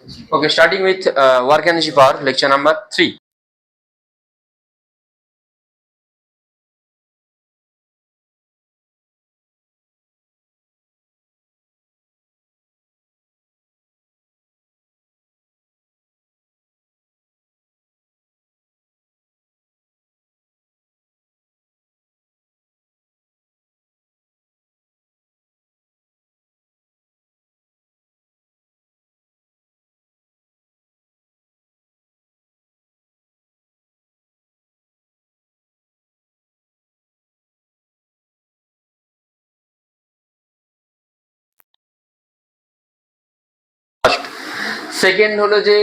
Okay, starting with work energy power, lecture number 3. Second হলো যে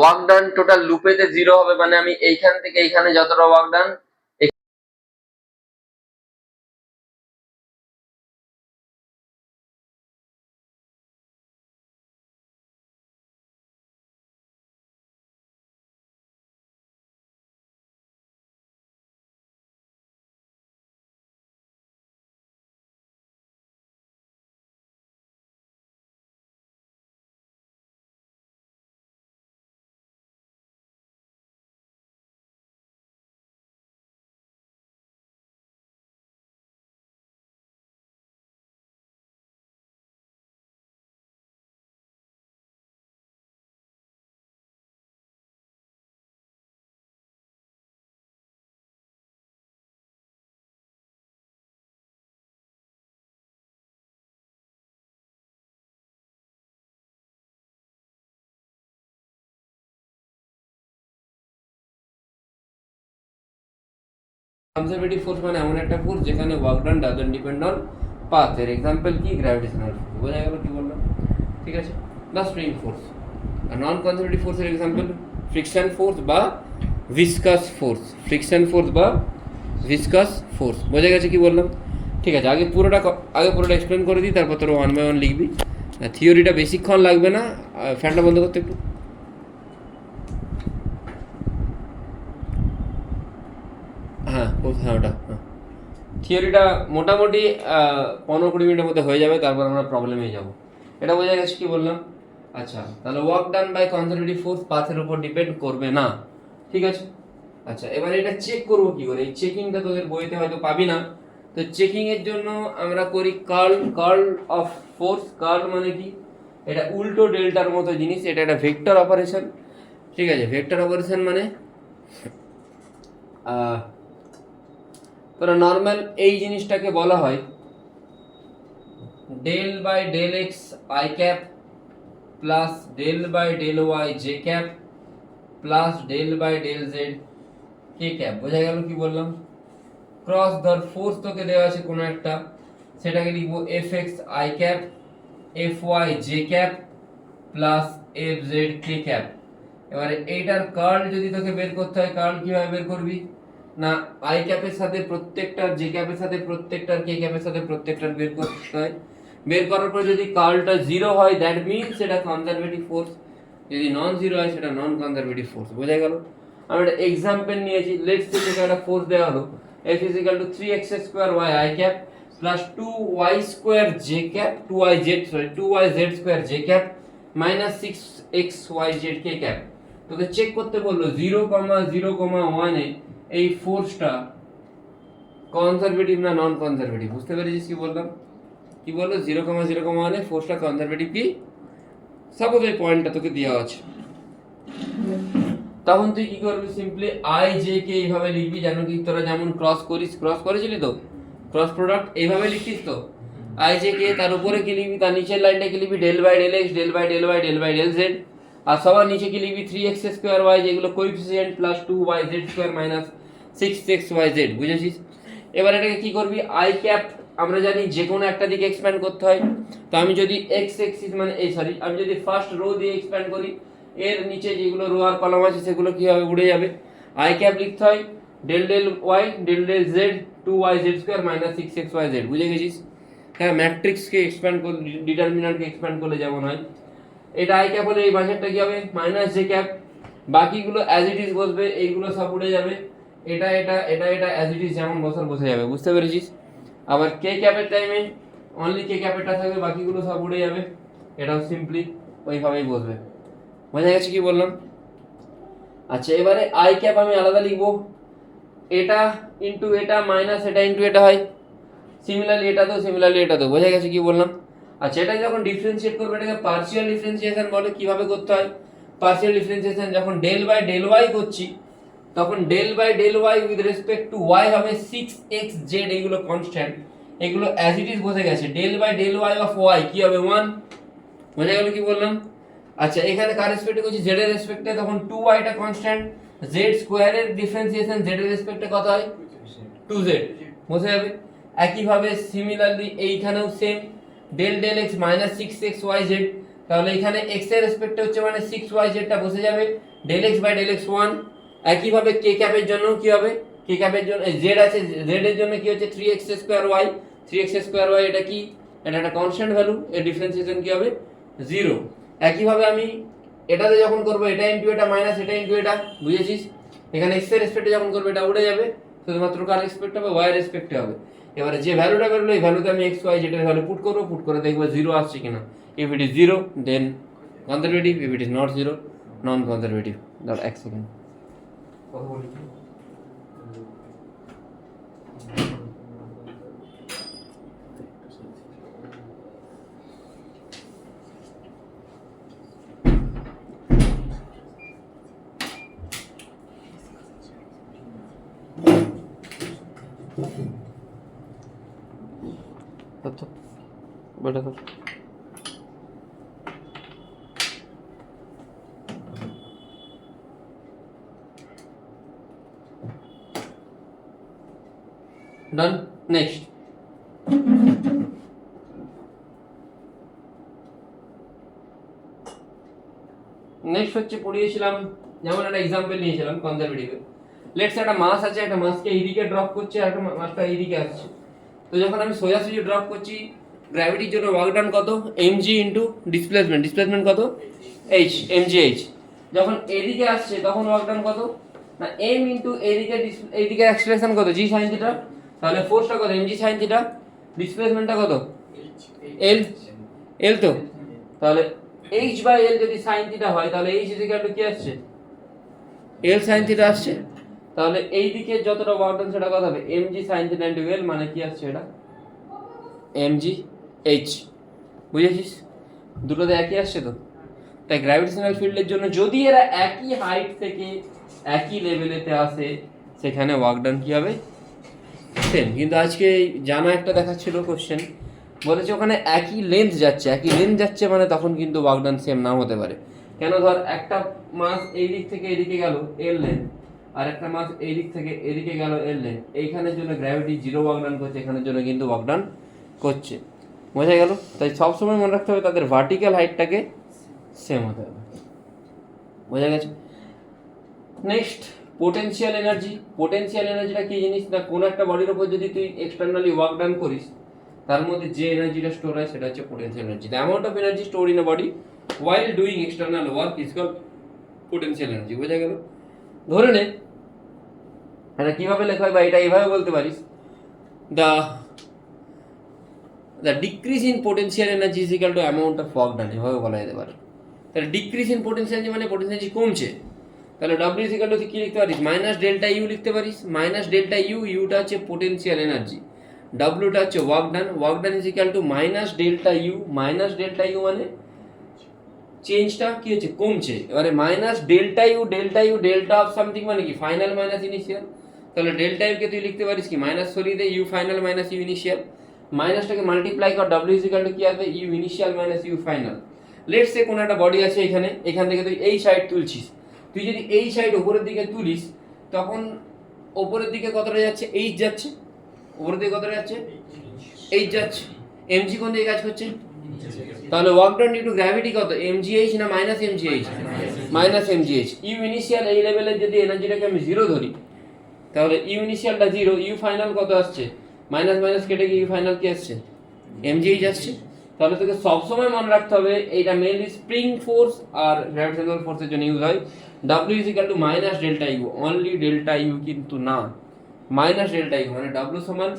work done total লুপেতে 0 হবে, মানে আমি এইখান থেকে এইখানে যতটা ওয়ার্ক ডান কনজারভেটিভ ফোর্স মানে এমন একটা ফোর্স যেখানে work done doesn't depend on path. এর এক্সাম্পল কি? Gravitational force. বোঝা গেল কি বললাম? ঠিক আছে, বা স্প্রিং ফোর্স। আর নন কনজারভেটিভ ফোর্সের এক্সাম্পল ফ্রিকশন ফোর্স বা ভিসকাস ফোর্স। ফ্রিকশন ফোর্স বা ভিসকাস ফোর্স। বোঝা গেছে কি বললাম? ঠিক আছে, আগে পুরোটা এক্সপ্লেন করে দিই, তারপর তোরা 1 by 1 লিখবি। থিওরিটা বেশিক্ষণ লাগবে না। ফ্যানটা বন্ধ করতে একটু। হ্যাঁ ওটা থিওরিটা মোটামুটি 15-20 মিনিটের মধ্যে হয়ে যাবে, তারপর আমরা প্রবলেমে যাব। এটা বোঝা গেছে কি বললাম? আচ্ছা, তাহলে work done by conservative force পাথের উপর ডিপেন্ড করবে না। ঠিক আছে, আচ্ছা এবার এটা চেক করব কি করে? এই চেকিংটা তোদের বইতে হয়তো পাবি না। তো চেকিং এর জন্য আমরা করি কার্ল অফ ফোর্স। কার্ল মানে কি? এটা উল্টো ডেল্টার মতো জিনিস, এটা একটা ভেক্টর অপারেশন। ঠিক আছে, ভেক্টর অপারেশন মানে তোরা নর্মাল এই জিনিসটাকে বলা হয় del by del x i cap plus del by del y j cap plus del by del z k cap. বোঝা গেল কি বললাম? ক্রস ধর ফোর্স তোকে দেওয়া আছে কোনো একটা, সেটাকে লিখবো F x i cap F y j cap plus F z k cap. এবারে এইটার কার্ল যদি তোকে বের করতে হয়, কার্ল কিভাবে বের করবি? না, আই ক্যাপের সাথে প্রত্যেকটার, জে ক্যাপের সাথে প্রত্যেকটার, কে ক্যাপের সাথে প্রত্যেকটার বের করতে হয়। বের করার পর যদি কার্লটা 0 হয় দ্যাট মিনস সেটা কনজারভেটিভ ফোর্স, যদি নন 0 হয় সেটা নন কনজারভেটিভ ফোর্স। বোঝা গেল? আমি একটা এক্সাম্পল নিয়েছি। লেটস সে যেটা একটা ফোর্স দেওয়া হলো F is equal to 3x square y I cap plus 2y square j cap 2y z square j cap minus 6xy z k cap। তোকে চেক করতে বললো 0,0,1 এ এই ফোর্সটা কনজারভেটিভ না নন কনজারভেটিভ। বুঝতে পেরেছিস কি বললাম? কি বললো? 0,0,1 এ ফোর্সটা কনজারভেটিভ কি? সাপোজ এই পয়েন্টটা তোকে দেওয়া আছে, তখন তুই কি করবি? সিম্পলি আই জে কে এইভাবে লিখবি, জানো কি তোরা যেমন ক্রস করেছিলি তো, ক্রস প্রোডাক্ট এইভাবে লিখতিস তো। আই জে কে, তার উপরে কি লিখবি? তার নিচের লাইনটা কি লিখবি? Del by del x del by del y del by del z. আর সবার নিচে কি লিখবি? 3x স্কোয়ার ওয়াই, যেগুলো coefficient, plus 2y z square minus 6xy z। বুঝেছিস? এবার এটাকে কি করবি? আই ক্যাপ আমরা জানি যে কোনো একটা দিকে এক্সপ্যান্ড করতে হয়। তো আমি যদি এক্স এক্সিস মানে আমি যদি ফার্স্ট রো দিয়ে এক্সপ্যান্ড করি, এর নিচে যেগুলো রো আর কলাম আছে সেগুলো কি হবে? উড়ে যাবে। আই ক্যাপ লিখতে হয় del del y del del z 2y z square minus 6xy z। বুঝে গেছিস? হ্যাঁ, ম্যাট্রিক্সকে এক্সপ্যান্ড করলে, ডিটারমিনান্টকে এক্সপ্যান্ড করলে যেমন হয়, এটা আই ক্যাপ হলে এই পাশেরটা কি হবে? Minus J cap. বাকিগুলো অ্যাজ ইট ইজ বসবে, এইগুলো সব উড়ে যাবে। এটা অ্যাজ ইট ইজ যেমন বসার বসে যাবে। বুঝতে পেরেছিস? আবার কে ক্যাপের টাইমে অনলি কে ক্যাপেরটা থাকবে, বাকিগুলো সব উড়ে যাবে। এটাও সিম্পলি ওইভাবেই বসবে। বোঝা গেছে কি বললাম? আচ্ছা এবারে আই ক্যাপ আমি আলাদা লিখবো, এটা ইন্টু এটা মাইনাস এটা ইন্টু এটা হয়, সিমিলারলি এটা তো সিমিলারলি এটা তো। বোঝা গেছে কি বললাম? আচ্ছা এটা যখন ডিফারেন্সিয়েট করবে এটাকে পার্শিয়াল ডিফারেন্সিয়েশন বলে। কিভাবে করতে হয় পার্শিয়াল ডিফারেন্সিয়েশন? যখন ডেল বাই ডেল ওয়াই করছি তখন del by del y with respect to y হবে 6xz, এইগুলো কনস্ট্যান্ট, এগুলো অ্যাজ ইট ইজ বসে গেছে। Del by del y of y কি হবে 1। বোঝা গেল কি বললাম? আচ্ছা এখানে কার রেসপেক্টে করছি? জেড এর রেসপেক্টে, তখন 2y টা কনস্ট্যান্ট, জেড স্কোয়ারের ডিফারেন্সিয়েশন জেড এর রেসপেক্টে কত হয়? 2z। বোঝা যাবে? একইভাবে সিমিলারলি এইখানেও same, del del x minus 6xyz, তাহলে এখানে x এর রেসপেক্টে হচ্ছে মানে 6yz টা বসে যাবে, del x by del x 1। একইভাবে কে ক্যাপের জন্য কি হবে? কে ক্যাপের জন্য z আছে, z এর জন্য কি হচ্ছে 3x² y, 3x² y এটা কি? এটা একটা কনস্ট্যান্ট ভ্যালু, এর ডিফারেন্সিয়েশন কি হবে? 0। একইভাবে আমি এটাতে যখন করব এটা ইনটু এটা মাইনাস এটা ইনটু এটা, বুঝেছিস? এখানে x এর রেসপেক্টে যখন করব এটা উড়ে যাবে, শুধুমাত্র কার রেসপেক্টে হবে? y এর রেসপেক্টে হবে। এবারে যে ভ্যালুটা বেরোলো এই ভ্যালুতে আমি x y z এর ভ্যালু পুট করব, পুট করে দেখব 0 আসছে কিনা। If it is 0 then conservative, if it is not 0 non conservative. দাঁড়া এক সেকেন্ড কথা বলি। তো বেটা তো ডান। নেক্সট নেক্সট হচ্ছে পড়িয়েছিলাম, যেমন একটা এক্সাম্পল নিয়েছিলাম কনজারভেটিভে। লেটস একটা মাস আছে, একটা মাসকে এইদিকে ড্রপ করছে আর একটা মাসটা এইদিকে আসছে। তো যখন আমি সোজাসুজি ড্রপ করছি, গ্র্যাভিটির জন্য ওয়ার্ক ডান কত? mg ইনটু ডিসপ্লেসমেন্ট, ডিসপ্লেসমেন্ট কত? h, mgh। যখন এদিকে আসছে তখন ওয়ার্ক ডান কত? না m ইনটু এইদিকে অ্যাক্সেলারেশন কত? g sin theta. তাহলে ফোর্সটা কত? mg sin theta. ডিসপ্লেসমেন্টটা কত? l তো। তাহলে h বাই l যদি sin থিটা হয় তাহলে h ইকুয়াল টু কি আসছে? l sin থিটা আসছে। তাহলে এই দিকে যতটা ওয়ার্ক ডান সেটা কত হবে? mg sin theta into l, মানে কি আসছে এটা? mgh। বুঝেছিস? দুটোতে একই আসছে তো। তাই গ্র্যাভিটেশনাল ফিল্ডের জন্য যদি এরা একই হাইট থেকে একই লেভেলেতে আসে সেখানে ওয়ার্ক ডান কি হবে? সেম। কিন্তু আজকে জানা একটা দেখাচ্ছিল কোশ্চেন, বলেছে ওখানে একই লেন্থ যাচ্ছে মানে তখন কিন্তু ওয়ার্ক ডান সেম নাও হতে পারে। কেন? ধর একটা মাস এই দিক থেকে এদিকে গেল এল লেন্থ, আর একটা মাস এই দিক থেকে এদিকে গেল এল লেন্থ, এইখানের জন্য গ্র্যাভিটি 0 ওয়ার্ক ডান করছে, এখানের জন্য কিন্তু ওয়ার্ক ডান করছে। বোঝা গেল? তাই সবসময় মনে রাখতে হবে তাদের ভার্টিক্যাল হাইটটাকে সেম হতে হবে। বোঝা গেছে? Next potential energy. পোটেনশিয়াল এনার্জিটা কি জিনিস? না কোন একটা বডির উপর যদি তুই এক্সটার্নালি ওয়ার্ক ডান করিস তার মধ্যে যে এনার্জিটা স্টোর হয় সেটা হচ্ছে potential energy. The amount of energy store in a body while doing external work is called potential energy। বোঝা গেল? ধরে নে এটা কিভাবে লেখা হয় বা এটা এইভাবে বলতে পারিস, the decrease in potential energy is equal to amount of work done, এভাবে বলা যেতে পারে। তাহলে ডিক্রিজ ইন পোটেনশিয়াল এনার্জি মানে পোটেনশিয়াল এনার্জি কমছে, তাহলে W is equal to কি লিখতে পারিস? মাইনাস ডেল্টা ইউ লিখতে পারিস। মাইনাস ডেল্টা ইউ, ইউটা হচ্ছে পোটেনশিয়াল এনার্জি, ডাব্লিউটা হচ্ছে work done. Work done is equal to minus delta U. Minus delta U মানে চেঞ্জটা কি হচ্ছে? কমছে। এবারে minus delta U delta of something মানে কি? Final minus initial. তাহলে ডেল্টা ইউকে তুই লিখতে পারিস কি? মাইনাস সরিয়ে দে, U final minus U initial. মাইনাসটাকে মাল্টিপ্লাই কর, ডাব্লিউ ইজ ইকুয়াল টু কি আসবে? U initial minus U final. Let's say কোনো একটা বডি আছে এখানে, এখান থেকে তুই এই সাইড তুলছিস, তুই যদি এই সাইড উপরের দিকে তুলিস তখন উপরের দিকে কতটা যাচ্ছে? এইচ যাচ্ছে। উপরের দিকে কতটা যাচ্ছে? এইচ যাচ্ছে। এমজি কোন দিকে কাজ করছে? তাহলে work done due to gravity কত? mgh না minus mgh? Minus mgh। U initial এই লেভেলের যদি এনার্জিটাকে আমি 0 ধরি তাহলে ইউ ইনিশিয়ালটা 0, ইউ ফাইনাল কত আসছে? মাইনাস মাইনাস কেটে গিয়ে ইউ ফাইনাল কি আসছে? mgh আসছে। তাহলে তোকে সবসময় মনে রাখতে হবে এইটা মেইনলি স্প্রিং ফোর্স আর গ্র্যাভিটেশনাল ফোর্সের জন্য ইউজ হয়। W is equal to minus delta U, only delta U কিন্তু না, মাইনাস ডেল্টা ইউ মানে W সমান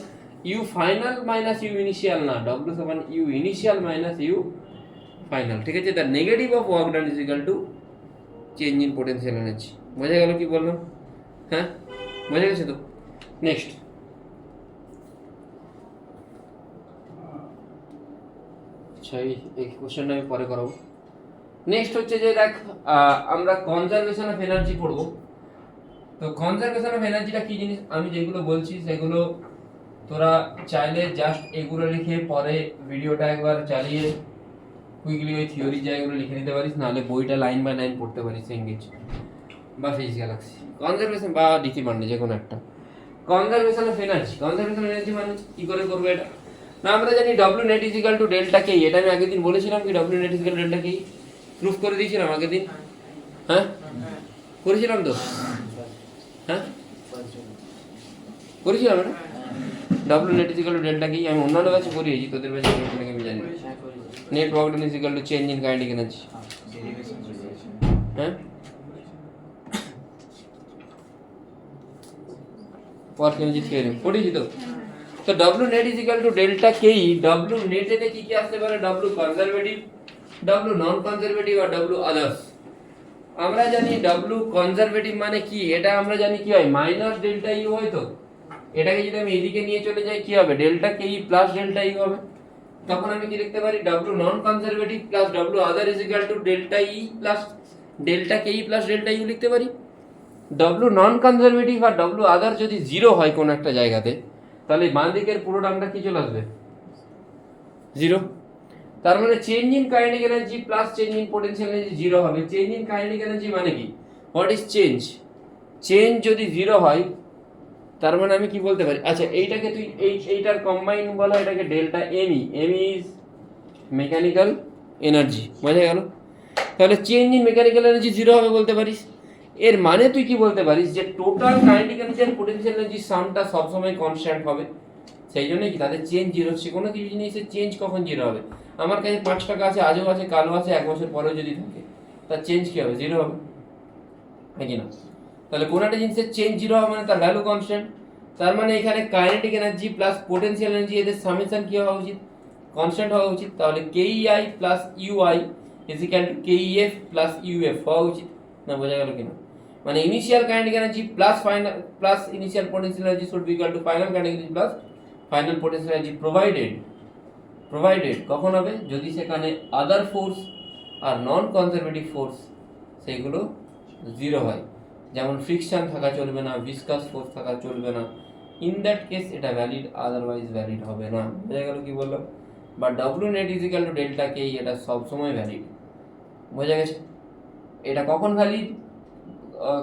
U final minus U initial না, W সমান U initial minus U final, ঠিক আছে। The negative of work done is equal to change in potential energy. বোঝা গেল কি বললাম? হ্যাঁ, বোঝা গেছে তো? নেক্সট, আচ্ছা এই কোশ্চেনটা আমি পরে করাবো। নেক্সট হচ্ছে যে দেখ, আমরা কনজারভেশন অফ এনার্জি পড়বো। তো কনজারভেশন অফ এনার্জিটা কি জিনিস, আমি যেগুলো বলছি সেগুলো তোরা চাইলে জাস্ট এগুলো লিখে পরে ভিডিওটা একবার চালিয়ে কুইকলি ওই থিওরি জায়গাগুলো লিখে নিতে পারিস, নাহলে বইটা লাইন বাই লাইন পড়তে পারিস, এঙ্গেজ বা ফিজিক্স গ্যালাক্সি, কনজারভেশন বা ডিসি মান্ডে যে কোনো একটা। Conservation of energy, conservation of energy মানে কি করে করবে এটা না, আমরা জানি W net is equal to delta K. এটা আমি আগের দিন বলেছিলাম কি W net is equal to delta K, proof করে দিয়েছিলাম আগের দিন। হ্যাঁ করেছিলাম তো, হ্যাঁ করেছিলাম না, W net is equal to delta K. আমি অন্যান্য ব্যাচে করিয়েছি, তোদের ব্যাচে আমি জানি। Net work done is equal to change in kinetic energy. হ্যাঁ ওয়ার্ক এনার্জি থিওরি পড়েছি তো। তো W net is equal to delta K. W নেটে কি কি আসতে পারে, W conservative, W non conservative আর ডব্লিউ আদার্স। আমরা জানি ডব্লিউ কনজারভেটিভ মানে কি, এটা আমরা জানি কি হয়, মাইনাস ডেল্টা ইউ হয়। তো এটাকে যদি আমি এদিকে নিয়ে চলে যাই কি হবে, ডেল্টা কে ই প্লাস ডেল্টা ইউ হবে। তখন আমি কি লিখতে পারি, W non conservative plus W other is equal to delta E plus delta K E plus delta U লিখতে পারি। ডব্লিউ নন কনজারভেটিভ আর ডব্লিউ আদার যদি জিরো হয় কোনো একটা জায়গাতে, তাহলে বাঁ দিকের পুরো টার্মটা কি চলে আসবে, জিরো। তার মানে change in kinetic energy plus change in potential energy zero হবে। চেঞ্জ ইন কাইনেটিক এনার্জি মানে কি, হোয়াট ইজ চেঞ্জ, চেঞ্জ যদি জিরো হয় তার মানে আমি কি বলতে পারি, আচ্ছা এইটাকে তুই এইটার কম্বাইন বলা, এটাকে delta M E, M is mechanical energy. বোঝা গেল? তাহলে change in mechanical energy zero হবে বলতে পারিস। এর মানে তুই কি বলতে পারিস যে টোটাল কাইনেটিক এনার্জি আর পোটেনশিয়াল এনার্জির সামটা সবসময় কনস্ট্যান্ট হবে। সেই জন্য কি তাদের চেঞ্জ জিরো হচ্ছে। কোনো কিছু জিনিসের চেঞ্জ কখন জিরো হবে, আমার কাছে 5 টাকা আছে, আজও আছে, কালো আছে, 1 বছর পরেও যদি থাকে, তার চেঞ্জ কি হবে, জিরো হবে, হ্যাঁ কি না? তাহলে কোনো একটা জিনিসের চেঞ্জ জিরো হবে মানে তার ভ্যালু কনস্ট্যান্ট। তার মানে এখানে kinetic energy plus potential energy এদের সামেশন কি হওয়া উচিত, কনস্ট্যান্ট হওয়া উচিত। তাহলে KEi plus Ui is equal to KEf plus Uf হওয়া উচিত না। বোঝা গেল কিনা? মানে initial kinetic energy plus final plus initial potential energy should be equal to final kinetic energy plus final potential energy provided কখন হবে, যদি সেখানে আদার ফোর্স আর নন কনজারভেটিভ ফোর্স সেগুলো জিরো হয়। যেমন ফ্রিকশন থাকা চলবে না, ভিসকাস ফোর্স থাকা চলবে না, ইন দ্যাট কেস এটা ভ্যালিড, আদারওয়াইজ ভ্যালিড হবে না। বোঝা গেল কি বললাম? বা W net is equal to delta K, এটা সবসময় ভ্যালিড। বোঝা গেছে? এটা কখন ভ্যালিড,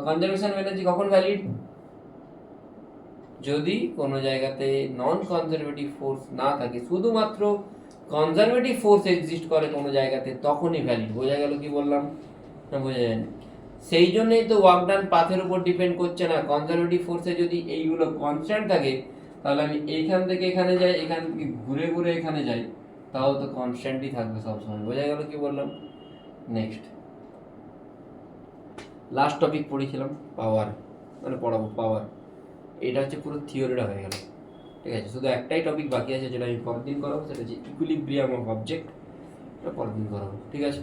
কনজারভেশন এনার্জি কখন ভ্যালিড, যদি কোনো জায়গাতে নন কনজারভেটিভ ফোর্স না থাকে, শুধুমাত্র কনজারভেটিভ ফোর্স এক্সিস্ট করে কোনো জায়গাতে, তখনই ভ্যালিড। বোঝা গেল কি বললাম না? বোঝা যায়নি? সেই জন্যই তো ওয়ার্ক ডান পাথের উপর ডিপেন্ড করছে না। কনজারভেটিভ ফোর্সে যদি এইগুলো কনস্ট্যান্ট থাকে, তাহলে আমি এইখান থেকে এখানে যাই, এখান থেকে ঘুরে ঘুরে এখানে যাই, তাও তো কনস্ট্যান্টই থাকবে সবসময়। বোঝা গেল কি বললাম? নেক্সট লাস্ট টপিক পড়েছিলাম পাওয়ার, মানে পড়াবো পাওয়ার। এটা হচ্ছে পুরো থিওরিটা হয়ে গেল, ঠিক আছে। শুধু একটাই টপিক বাকি আছে যেটা আমি পরের দিন করাবো, সেটা হচ্ছে ইকুইলিব্রিয়াম অফ অবজেক্ট, এটা পরের দিন করাবো, ঠিক আছে।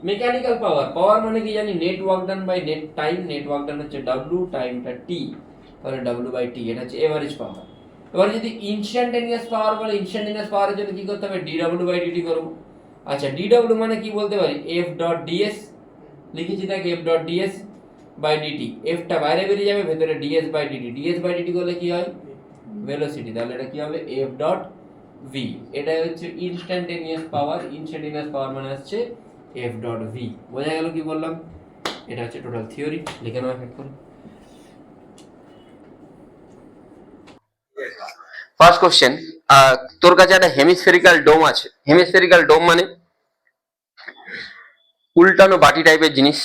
মেকানিক্যাল পাওয়ার, পাওয়ার মানে কি জানি, net work done by net time. Net work done হচ্ছে ডাব্লু, টাইমটা টি, তাহলে ডাব্লু বাই টি, এটা হচ্ছে এভারেজ পাওয়ার। এবার যদি ইনস্ট্যান্টেনিয়াস পাওয়ার বলে, ইনস্ট্যান্টেনিয়াস পাওয়ারের জন্য কি করতে হবে, ডি ডাব্লু বাই ডিটি করবো। আচ্ছা ডি ডাব্লু মানে কি বলতে পারি, এফ ডট ডিএস লিখেছি, দেখ F dot DS by DT, এফটা বাইরে বেরিয়ে যাবে, ভেতরে DS by DT, DS by DT করলে কি হয়, ভেলোসিটি, তাহলে এটা কি হবে, এফ ডট ভি। এটা হচ্ছে ইনস্ট্যান্টেনিয়াস পাওয়ার। ইনস্ট্যান্টেনিয়াস পাওয়ার মানে হচ্ছে এফ ডট ভি। বোঝা গেল কি বললাম? এটা হচ্ছে টোটাল থিওরি। লিখে নাও এক করে। ফার্স্ট কোশ্চেন, তোর কাছে একটা হেমিস্ফেরিক্যাল ডোম আছে। হেমিস্ফেরিক্যাল ডোম মানে উল্টানো বাটি টাইপের জিনিস,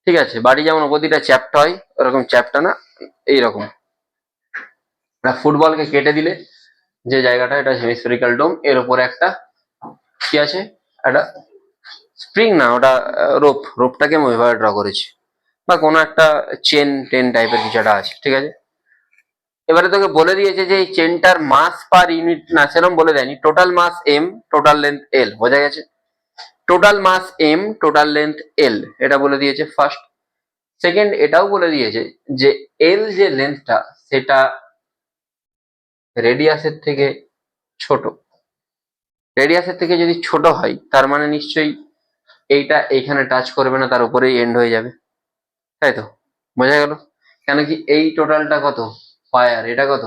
ঠিক আছে। বাটি যেমন ওপর দিকটা চ্যাপ্টা হয়, ওরকম চ্যাপ্টা না, এইরকম। ফুটবলকে কেটে দিলে যে জায়গাটা, এটা হেমিস্ফেরিক্যাল ডোম। এর উপরে একটা কি আছে, একটা স্প্রিং না, ওটা রোপ, রোপটাকে আমি ওইভাবে ড্র করেছি, বা কোনো একটা চেন টেন টাইপের কিছু একটা আছে, ঠিক আছে। এবারে তোকে বলে দিয়েছে যে এই চেনটার মাস পার ইউনিট না, সেরকম বলে দেয়নি, total mass M, total length L. বোঝা গেছে? Total mass M, total length L, এটা বলে দিয়েছে ফার্স্ট। সেকেন্ড, এটাও বলে দিয়েছে যে এল যে লেন্থটা সেটা রেডিয়াসের থেকে ছোট। রেডিয়াসের থেকে যদি ছোট হয় তার মানে নিশ্চয়ই এইটা এইখানে টাচ করবে না, তার উপরেই এন্ড হয়ে যাবে, তাই তো? বোঝা গেল? কেন কি এই টোটালটা কত পায়ার, এটা কত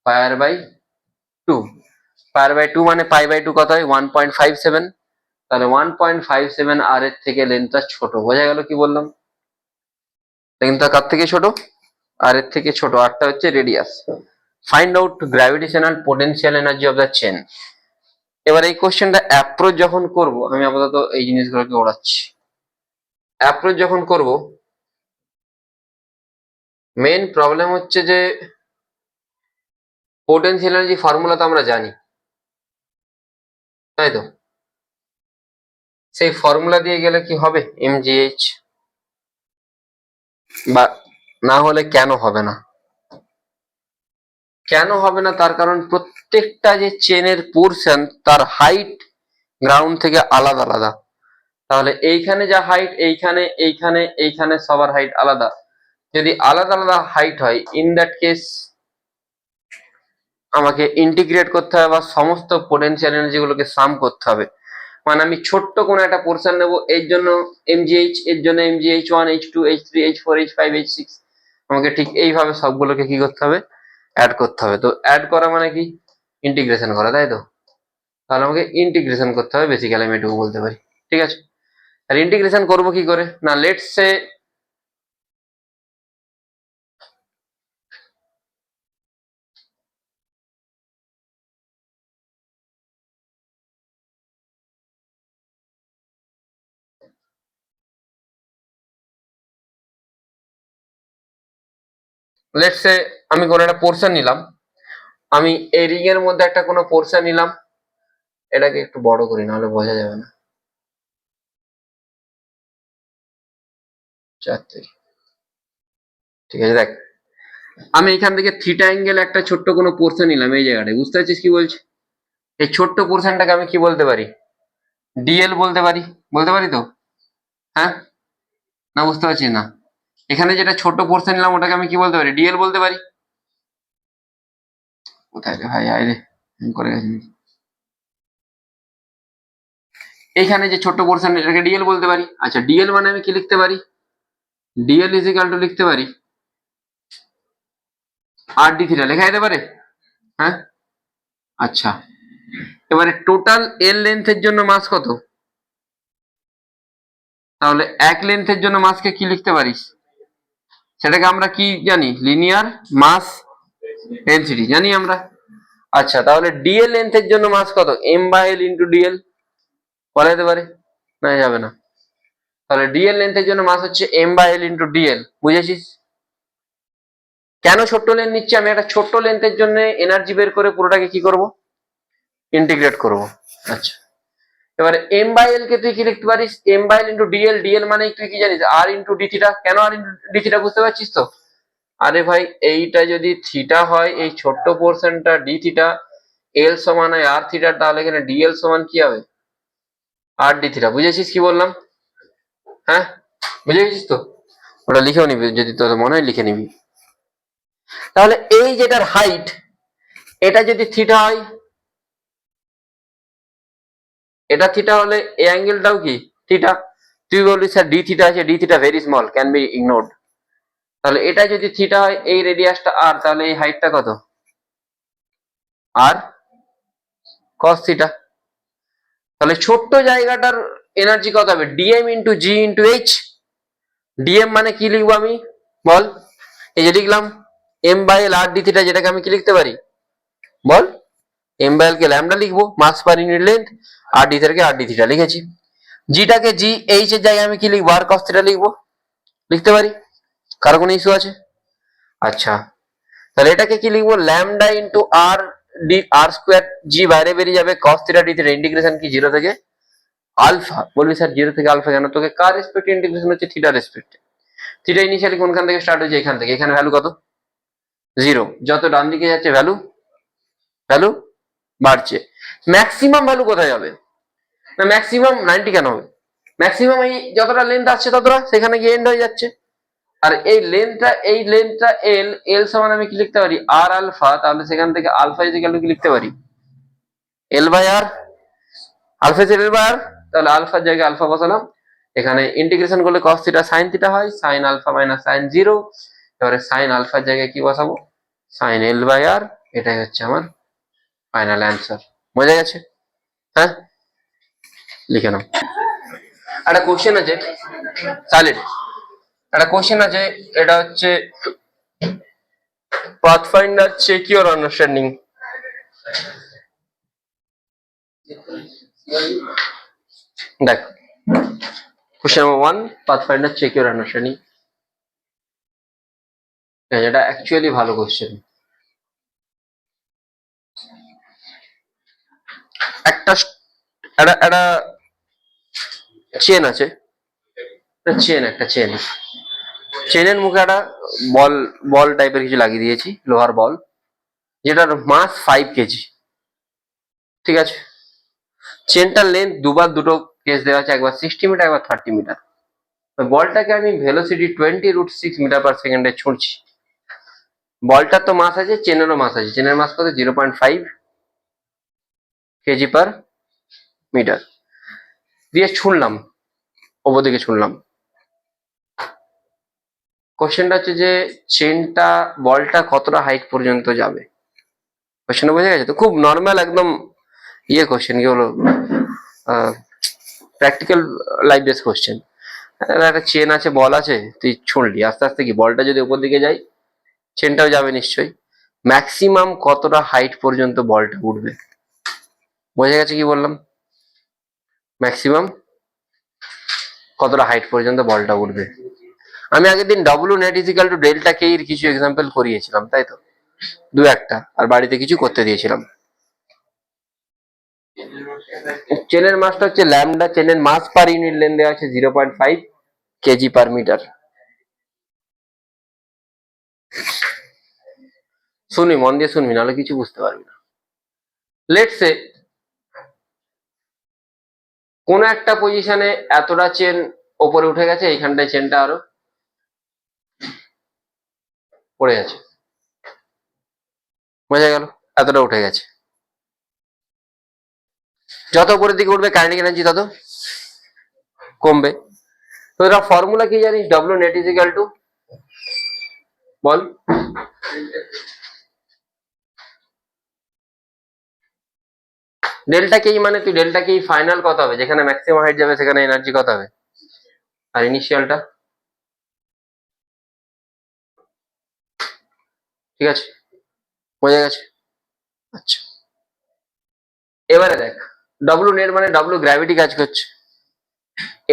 পায়ার বাই টু। পায়ার বাই টু মানে পাই বাই টু কত হয় 1.57, তাহলে 1.57 আর এর থেকে লেন্থটা ছোট। বোঝা গেল কি বললাম? লেন্থটা কার থেকে ছোট? আর এর থেকে ছোট। আরটা হচ্ছে radius. Find out gravitational potential energy of the chain. এবার এই কোশ্চেনটা অ্যাপ্রোচ যখন করব, আমি আপাতত এই জিনিসগুলোকে ওড়াচ্ছি। অ্যাপ্রোচ যখন করব, মেন প্রবলেম হচ্ছে যে পোটেনশিয়াল এনার্জি ফর্মুলা তো আমরা জানি, তাই তো? সেই ফর্মুলা দিয়ে গেলে কি হবে mgh, বা না হলে কেন হবে না? কেন হবে না তার কারণ প্রত্যেকটা যে চেনের পোরশন তার হাইট গ্রাউন্ড থেকে আলাদা আলাদা। তাহলে এইখানে যা হাইট, এইখানে এইখানে এইখানে সবার হাইট আলাদা। যদি আলাদা আলাদা হাইট হয়, ইন দ্যাট কেস আমাকে ইন্টিগ্রেট করতে হবে বা সমস্ত পোটেনশিয়াল এনার্জি গুলোকে সাম করতে হবে। মানে আমি ছোট্ট কোনো একটা পোর্শন নেব, এর জন্য mgh, এর জন্য mgh1, h2, h3, h4, h5, h6, আমাকে ঠিক এইভাবে সবগুলোকে কি করতে হবে? অ্যাড করতে হবে। তো অ্যাড করা মানে কি? ইন্টিগ্রেশন করা, তাই তো? তাহলে আমাকে ইন্টিগ্রেশন করতে হবে, বেসিক্যালি আমি এটুকু বলতে পারি। ঠিক আছে, আর ইন্টিগ্রেশন করব কি করে? না, লেটস সে আমি কোনো একটা পোর্শন নিলাম, আমি এই রিং এর মধ্যে একটা কোনো পোর্শন নিলাম, এটাকে একটু বড় করি নাহলে বোঝা যাবে না। 4 থেকে, ঠিক আছে। দেখ, আমি এখান থেকে থিটা অ্যাঙ্গেল একটা ছোট্ট কোনো পোর্শন নিলাম এই জায়গাটায়, বুঝতে পারছিস কি বলছি? এই ছোট্ট পোর্শনটাকে আমি কি বলতে পারি? ডিএল বলতে পারি। বলতে পারি তো? হ্যাঁ না বুঝতে পারছিস না? এখানে যেটা ছোট পোর্শন নিলাম ওটাকে আমি কি বলতে পারি? ডিএল বলতে পারি। কোথায় রে ভাই, আয় রে, করে গেছি। এইখানে যে ছোট্ট পোর্শন এটাকে ডিএল বলতে পারি। আচ্ছা, ডিএল মানে আমি কি লিখতে পারি? ডিএল ইজ ইকাল টু লিখতে পারি আর ডি থিটা, লেখা যেতে পারে। হ্যাঁ, আচ্ছা, এবারে টোটাল এল লেন্থের জন্য মাস কত? তাহলে এক লেন্থের জন্য মাসকে কি লিখতে পারিস? সেটাকে আমরা কি জানি? লিনিয়ার মাস ডেনসিটি জানি আমরা। আচ্ছা, তাহলে ডিএল লেন্থের জন্য মাস কত? M by L into dl বলা যেতে পারে, না যাবে না? তাহলে ডিএল লেন্থের জন্য মাস হচ্ছে M by L into dl. বুঝেছিস কেন ছোট্ট লেন্থ নিচ্ছি? আমি একটা ছোট্ট লেন্থের জন্য এনার্জি বের করে পুরোটাকে কি করব? ইন্টিগ্রেট করব। আচ্ছা, এবারে এম বাই এল কে তুই কি লিখতে পারিস? M by L into dl. Dl মানে তুই কি জানিস? আর ইন্টু ডি থিটা। কেন আর ইন্টু ডি থিটা বুঝতে পারছিস তো? আরে ভাই, এইটা যদি থিটা হয়, এই ছোট্ট পোর্শনটা ডি থিটা, এল সমান হয় আর থিটা, তাহলে এখানে ডিএল সমান কি হবে? আর ডি থিটা। বুঝেছিস কি বললাম? হ্যাঁ, বুঝে গেছিস তো? ওটা লিখেও নিবি, যদি তোর মনে হয় লিখে নিবি। তাহলে এই যেটার হাইট, এটা যদি থিটা হয়, এটা থিটা হলে এই অ্যাঙ্গেলটাও কি থিটা। তুই বলবি স্যার ডি থিটা আছে, D theta very small, can be ignored. তাহলে এটা যদি থিটা হয়, এই রেডিয়াসটা আর, তাহলে এই হাইটটা কত? আর কস থিটা। তাহলে ছোট্ট জায়গাটার এনার্জি কত হবে? DM into G into H. DM মানে কি লিখবো আমি বল? এই যে লিখলাম M by L R D theta, যেটাকে আমি কি লিখতে পারি বল? এম বাই এল কে ল্যামডা লিখবো, মাস পার ইউনিট লেন্থ, আর ডি থিটাকে আর ডি থিটা লিখেছি। জিটাকে জি, এইচ এর জায়গায় আমি কি লিখবো? আর কস থিটা লিখবো। লিখতে পারি, কারো কোনো ইস্যু আছে? আচ্ছা, তাহলে এটাকে কি লিখবো? ল্যামডা ইন্টু আর ডি আর স্কোয়ার, জি বাইরে বেরিয়ে যাবে, cos theta D theta, integration কি 0 থেকে আলফা। বলবি স্যার 0 থেকে আলফা কেন? তোকে কার রেসপেক্টে ইন্টিগ্রেশন হচ্ছে? থিটা রেসপেক্টে। থিটা ইনিশিয়ালি কোনখান থেকে স্টার্ট হয়েছে? এখান থেকে। এখানে ভ্যালু কত? 0। যত ডান দিকে যাচ্ছে ভ্যালু ভ্যালু বাড়ছে। ম্যাক্সিমাম ভ্যালু কোথায় যাবে? না ম্যাক্সিমাম 90 কেন হবে? ম্যাক্সিমাম এই যতটা লেন্থ আসছে ততটা সেখানে গিয়ে এন্ড হয়ে যাচ্ছে। আর এই লেন্থটা এল, এল সমান আমি কি লিখতে পারি আর আলফা, তাহলে সেখান থেকে আলফা ইজিক্যাল টু কি লিখতে পারি L by R, alpha L by R, তাহলে আলফার জায়গায় আলফা বসালাম, এখানে ইন্টিগ্রেশন করলে cos থিটা sin থিটা হয়, sin alpha minus sin zero, এবারে sin আলফার জায়গায় কি বসাবো sin এল বাই আর, এটাই হচ্ছে আমার ফাইনাল অ্যান্সার। বোঝা গেছে? হ্যাঁ, লিখে নাও। একটা কোশ্চেন আছে, সাইলেন্ট, একটা কোশ্চেন আছে, এটা হচ্ছে পাথফাইন্ডার চেক ইউর আন্ডারস্ট্যান্ডিং। দেখ, question number 1, Pathfinder check your understanding. এটা অ্যাকচুয়ালি ভালো কোশ্চেন। একটা একটা একটা চেন আছে, একটা চেন, চেনের মুখে একটা বল বল টাইপের কিছু লাগিয়ে দিয়েছি, লোহার বল, যেটার মাস 5 কেজি। ঠিক আছে, চেনটার লেন্থ দুটো কেস দেওয়া আছে, একবার 60 মিটার, একবার 30 মিটার। বলটাকে আমি ভেলোসিটি 20√6 মিটার/সেকেন্ডে ছুঁড়ছি। বলটার তো মাস আছে, চেনেরও মাস আছে। চেনের মাস কত? 0.5 kg/মিটার। দিয়ে ছুঁড়লাম, ওপর দিকে ছুঁড়লাম। কোশ্চেনটা হচ্ছে যে চেনটা, বলটা কতটা হাইট পর্যন্ত যাবে। কোশ্চেনটা বোঝা গেছে তো? খুব নর্মাল একদম কোশ্চেন, কি হলো, প্র্যাকটিক্যাল লাইফ বেস কোশ্চেন। একটা চেন আছে, বল আছে, তুই ছুঁড়লি, আস্তে আস্তে কি বলটা যদি উপর দিকে যায়, চেনটাও যাবে নিশ্চয়ই। ম্যাক্সিমাম কতটা হাইট পর্যন্ত বলটা উঠবে? বোঝা গেছে কি বললাম? ম্যাক্সিমাম কতটা হাইট পর্যন্ত বলটা উঠবে। আমি আগের দিন W net is equal to delta K এর কিছু এক্সাম্পল করিয়েছিলাম, তাই তো, দু একটা, আর বাড়িতে কিছু করতে দিয়েছিলাম। চেনের মাসটা হচ্ছে ল্যামডা, চেনের মাস পার ইউনিট লেন্থ দেওয়া আছে 0.5 kg/মিটার। শুনবি, মন দিয়ে শুনবি, নাহলে কিছু বুঝতে পারবি না। লেটস সে কোন একটা পজিশনে এতটা চেন ওপরে উঠে গেছে, এইখানটায় চেনটা আরো পড়ে গেছে। বোঝা গেল? এতটা উঠে গেছে। যত উপরের দিকে উঠবে কাইনেটিক এনার্জি তত কমবে। তো এরা ফর্মুলা কি জানিস? ডব্লিউ নেট ইজিক্যাল টু, বল, ডেল্টা কে, মানে তুই ডেল্টা কে ফাইনাল কত হবে, যেখানে ম্যাক্সিমাম হাইট যাবে সেখানে এনার্জি কত হবে, আর ইনিশিয়ালটা। ঠিক আছে, বোঝা গেছে? আচ্ছা, এবারে দেখ, ডব্লিউ নেট মানে ডব্লিউ গ্র্যাভিটি কাজ করছে,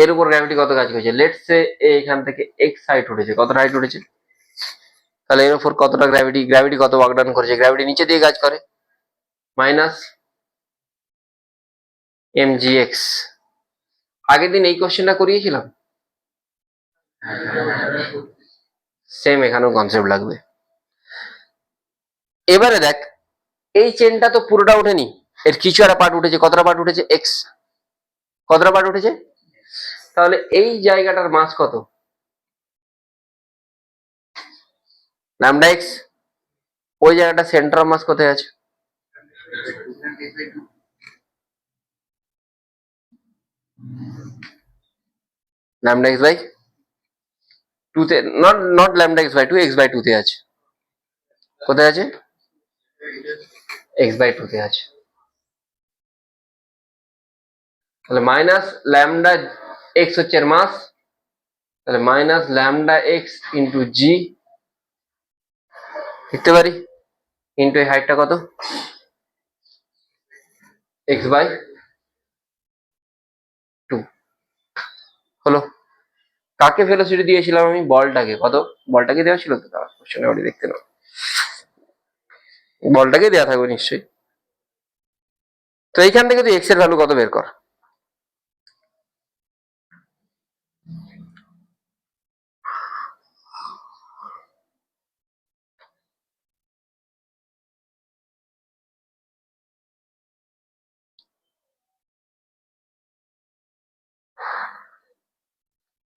এর উপর গ্র্যাভিটি কত কাজ করছে। লেটস সে এখান থেকে এক্স হাইট উঠেছে, কতটা হাইট উঠেছে, তাহলে এর উপর কতটা গ্র্যাভিটি কত ওয়ার্ক করেছে। গ্র্যাভিটি নিচে দিয়ে কাজ করে, মাইনাস mgx। আগের দিন এই কোশ্চেনটা করিয়েছিলাম, সেম এখানেও কনসেপ্ট লাগবে। এবারে দেখ, এই চেনটা তো পুরোটা ওঠেনি, এর কিছু একটা পার্ট উঠেছে। কতটা পার্ট উঠেছে? এক্স। কতটা পার্ট উঠেছে? তাহলে এই জায়গাটার মাস কত? Lambda x. ওই জায়গাটা সেন্টার মাস কোথায় আছে? ল্যামডা এক্স বাই টু তে, not lambda x by two, x by two তে আছে। কোথায় আছে? এক্স বাই টু তে আছে। তাহলে মাইনাস ল্যামডা এক্স হচ্ছে এর মাস, তাহলে মাইনাস ল্যামডা এক্স ইন্টু জি লিখতে পারি, ইন্টু এই হাইটটা কত, এক্স বাই টু। হলো। কাকে ভেলোসিটি দিয়েছিলাম আমি? বলটাকে। কত? বলটাকে দেওয়া ছিল তো, তারা কোশ্চেনে বাড়ি দেখতে নাও, বলটাকে দেওয়া থাকবে নিশ্চয়ই। তো এইখান থেকে তুই এক্স এর ভ্যালু কত বের কর।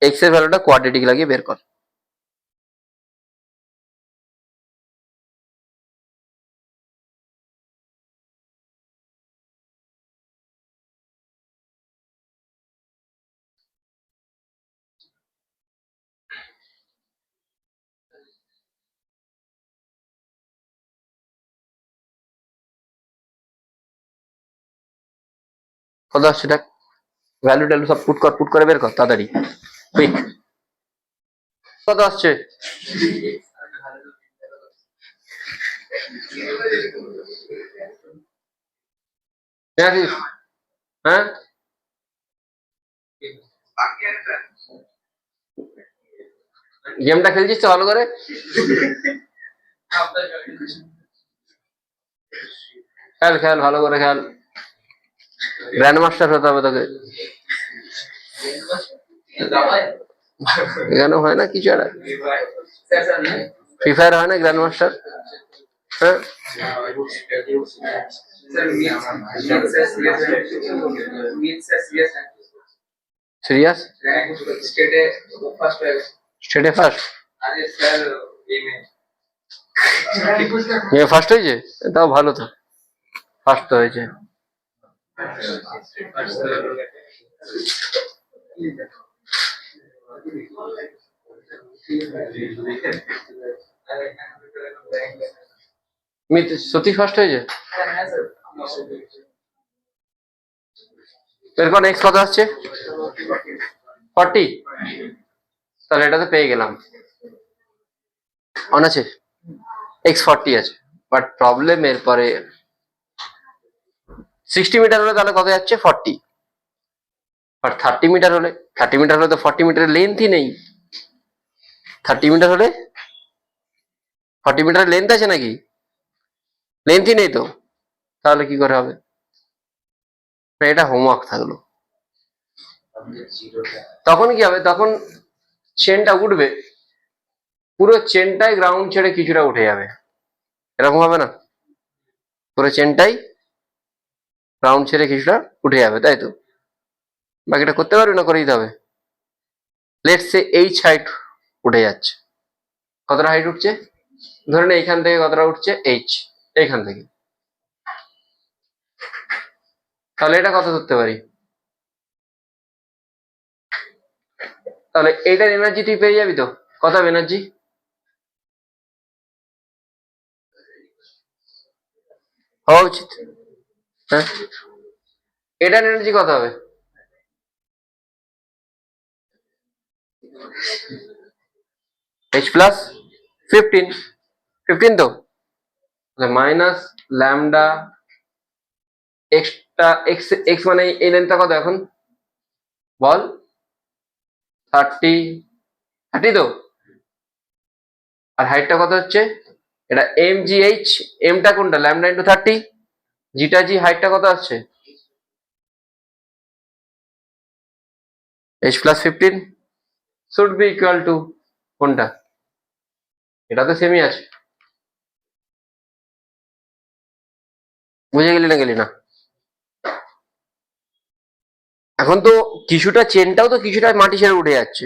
এক্স এর ভ্যালুটা কোয়াড্রেটিক লাগিয়ে বের কর। কত আসছে দেখ, ভ্যালু ট্যালু সব পুট করে বের কর তাড়াতাড়ি, কুইক। কত আসছে? হ্যাঁ, গেমটা খেলছিস তো ভালো করে? খেল খেল ভালো করে খেল, গ্র্যান্ড মাস্টার হতে হবে তোকে। এখানে হয় না কিছু একটা, ফ্রি ফায়ার হয় না গ্র্যান্ড মাস্টার? হ্যাঁ, সিরিয়াস? স্টেটে ফার্স্ট? ফার্স্ট হয়েছে? তাও ভালো তো, ফার্স্ট তো হয়েছে। সত্যি ফার্স্ট হয়েছে? এরপর নেক্সট কত আসছে? 40? তাহলে এটাতে পেয়ে গেলাম, অন আছে, x40 আছে। বাট প্রবলেম এরপরে 60 মিটার হলে তাহলে কত যাচ্ছে? 40। আর 30 মিটার হলে, 30 মিটার হলে তো 40 মিটারের লেন্থই নেই। 30 মিটার হলে 40 মিটারের লেন্থ আছে নাকি? লেন্থই নেই তো, তাহলে কি করে হবে? এটা হোমওয়ার্ক থাকলো। তখন কি হবে? তখন চেনটা উঠবে, পুরো চেনটাই গ্রাউন্ড ছেড়ে কিছুটা উঠে যাবে, এরকম হবে না? পুরো চেনটাই গ্রাউন্ড ছেড়ে কিছুটা উঠে যাবে, তাই তো? বাকিটা করতে পারবি না, করে দিতে হবে। লেটস সে এইচ হাইট উঠে যাচ্ছে, কতটা হাইট উঠছে? ধরে নে এইখান থেকে কতটা উঠছে? এইচ, এইখান থেকে। তাহলে এটা কত ধরতে পারি? তাহলে এইটার এনার্জি তুই পেয়ে যাবি তো, কত হবে এনার্জি? হওয়া উচিত, হ্যাঁ। এটার এনার্জি কত হবে? এইচ প্লাস 15, 15 তো, minus lambda extra x, x মানে এই লেন্থটা কত এখন বল? 30, 30 তো। আর হাইটটা কত হচ্ছে? এটা এম জি এইচ, এমটা কোনটা? ল্যামডা ইন্টু 30, জিটা জি, হাইটটা কত আসছে? H plus 15 should be equal two কোনটা? এটা তো সেমই আছে, বুঝে গেলি না গেলি না? এখন তো কিছুটা চেনটাও তো কিছুটা মাটি ছেড়ে উঠে যাচ্ছে,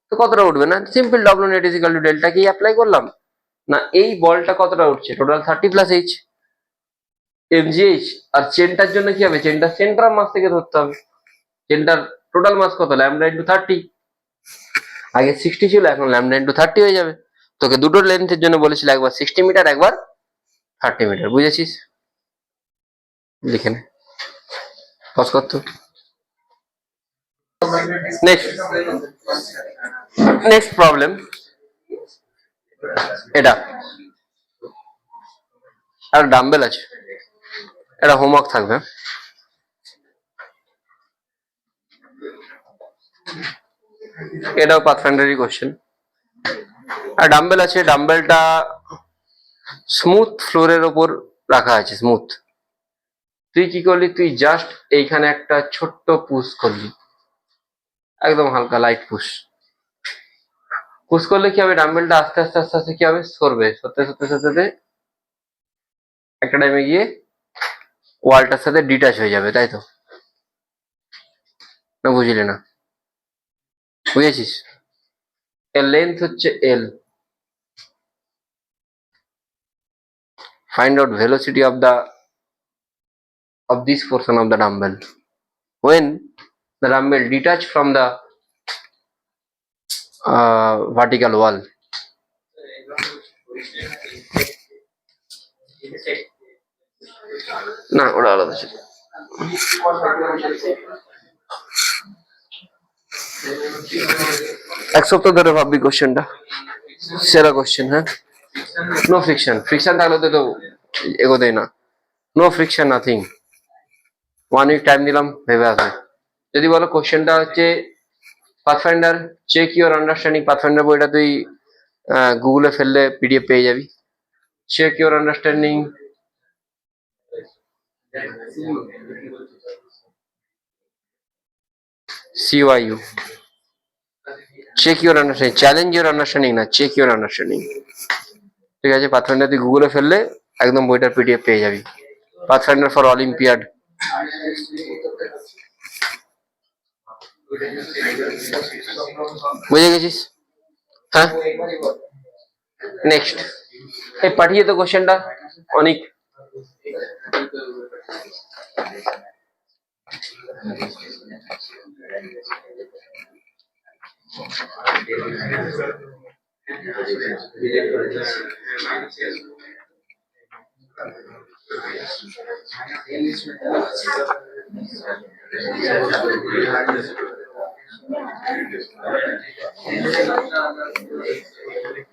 তো কতটা উঠবে? না simple W net is equal to delta K apply করলাম না, এই বলটা কতটা উঠছে? Total 30 plus H MGH. আর চেনটার জন্য কি হবে? চেনটার সেন্টার মাস থেকে ধরতে হবে। চেনটার টোটাল মাস কত? Lambda into 30। আগে 60 ছিল, এখন ল্যামডা ইন্টু 30 হয়ে যাবে। তোকে দুটো লেন্থের জন্য বলেছিল, একবার 60 মিটার, একবার 30 মিটার, বুঝেছিস? লিখে নে, পজ করতো। নেক্সট, নেক্সট প্রবলেম এটা, আর ডাম্বেল আছে, এটা হোমওয়ার্ক থাকবে। এটাও পাথফাইন্ডারি কোশ্চেন। আর ডাম্বেল আছে, ডাম্বেলটা স্মুথ ফ্লোরের ওপর রাখা আছে, স্মুথ। তুই কি করলি? তুই জাস্ট এইখানে একটা ছোট্ট পুশ করলি, একদম হালকা লাইট পুশ। পুশ করলে কি হবে? ডাম্বেলটা আস্তে আস্তে আস্তে আস্তে কি হবে? সরবে, সরতে সরতে সরতে একটা টাইমে গিয়ে ওয়ালটার সাথে ডিটাচ হয়ে যাবে, তাই তো? না বুঝলি না? বুঝেছিস? এর লেন্থ হচ্ছে L. Find out velocity of this portion of the dumbbell when the dumbbell detach from the vertical wall. না ওটা আলাদা ছিল। এক সপ্তাহ ধরে ভাববি কোশ্চেনটা, সেরা কোশ্চেন। হ্যাঁ, নো ফ্রিকশন। ফ্রিকশন থাকলে তো এগোতেই না। No friction, nothing. 1 week time দিলাম, ভেবে আসবে। যদি বলো কোশ্চেনটা হচ্ছে Pathfinder check your understanding, Pathfinder বইটা তুই গুগলে ফেললে পিডিএফ পেয়ে যাবি। Check your understanding CYU, check your understanding, challenge your understanding না, চেক ইউর আন্ডারস্ট্যান্ডিং। ঠিক আছে, পাথফাইন্ডার তুই গুগলে ফেললে একদম বইটার পিডিএফ পেয়ে যাবি। Pathfinder for olympiad. বুঝে গেছিস? হ্যাঁ, নেক্সট। এই পাঠিয়ে তো কোশ্চেনটা অনেক।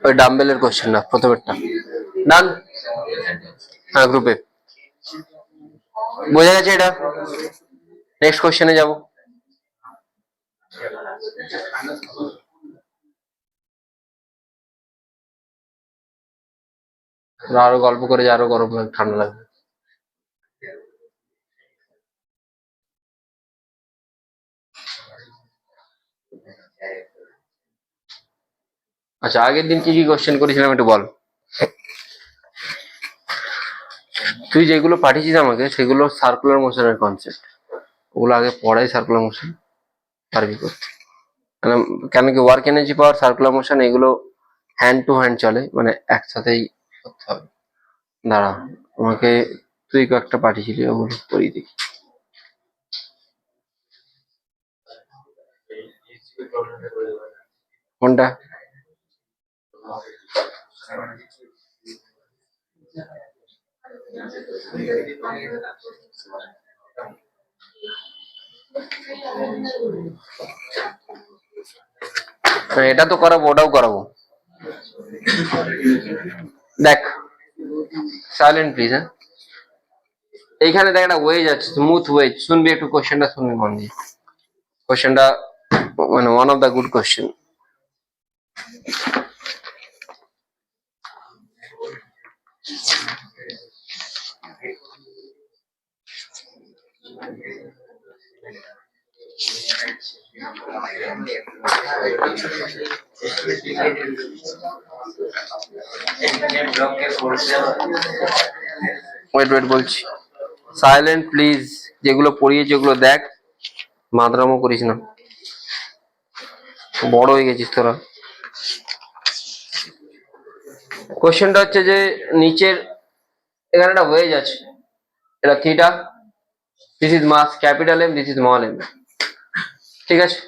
ওই ডাম্বেলের কোশ্চেন না, প্রথমেরটা। ডান। হ্যাঁ, গ্রুপে বোঝা গেছে এটা। নেক্সট কোশ্চেনে যাব। আরো গল্প করে যে আরো গরম লাগে, ঠান্ডা লাগবে। আচ্ছা, আগের দিন কি কি কোশ্চেন করেছিলাম একটু বল। তুই যেগুলো পাঠিয়েছিস আমাকে সেগুলো সার্কুলার মোশনের কনসেপ্ট, ওগুলো আগে পড়াই। সার্কুলার মোশন পারবি করতে, কেন কি ওয়ার্ক এনার্জি পাওয়ার, সার্কুলার মোশন এগুলো হ্যান্ড টু হ্যান্ড চলে, মানে একসাথেই করতে হবে। দাঁড়া, আমাকে তুই কয়েকটা পাঠিয়েছিলি, ওগুলো করিয়ে দেখি। কোনটা? এটা তো করাবো, ওটাও করাবো। দেখ, সাইলেন্ট প্লিজ। হ্যাঁ, এইখানে দেখ একটা ওয়েজ আছে, স্মুথ ওয়েজ। শুনবি একটু, কোশ্চেনটা শুনবি মন দিয়ে। কোশ্চেনটা মানে one of the good question. Wait wait বলছি, সাইলেন্ট প্লিজ। যেগুলো পড়িয়েছি ওগুলো দেখ, মাদরামো করিস না, বড় হয়ে গেছিস তোরা। কোশ্চেনটা হচ্ছে যে নিচের এখানে একটা ওয়েজ আছে, এটা theta, this is mass capital M, this is small M. ঠিক আছে,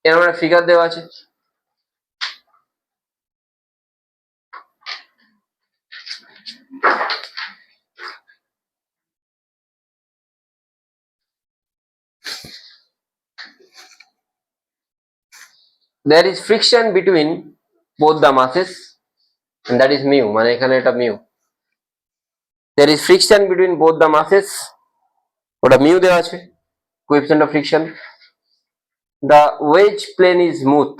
এরকম একটা ফিগার দেওয়া আছে। There is friction between both the masses and that is mu, মানে এখানে এটা mu। There is friction between both the masses, ওটা mu দেওয়া আছে, coefficient of friction. The wedge plane is smooth.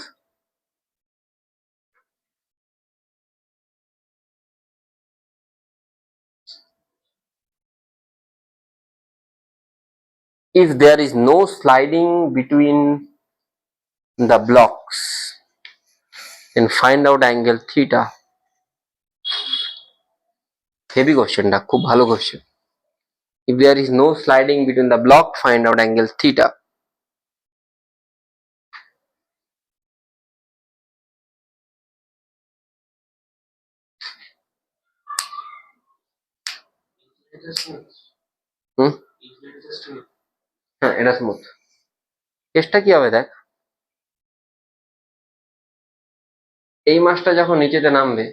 If there is no sliding between the blocks, then find out angle theta. Heavy question টা, খুব ভালো question. If there is no sliding between the block, find out angle theta. হুম, হ্যাঁ এটা smooth. কেসটা কি হবে দেখ, এই মাছটা যখন নিচেতে নামবে,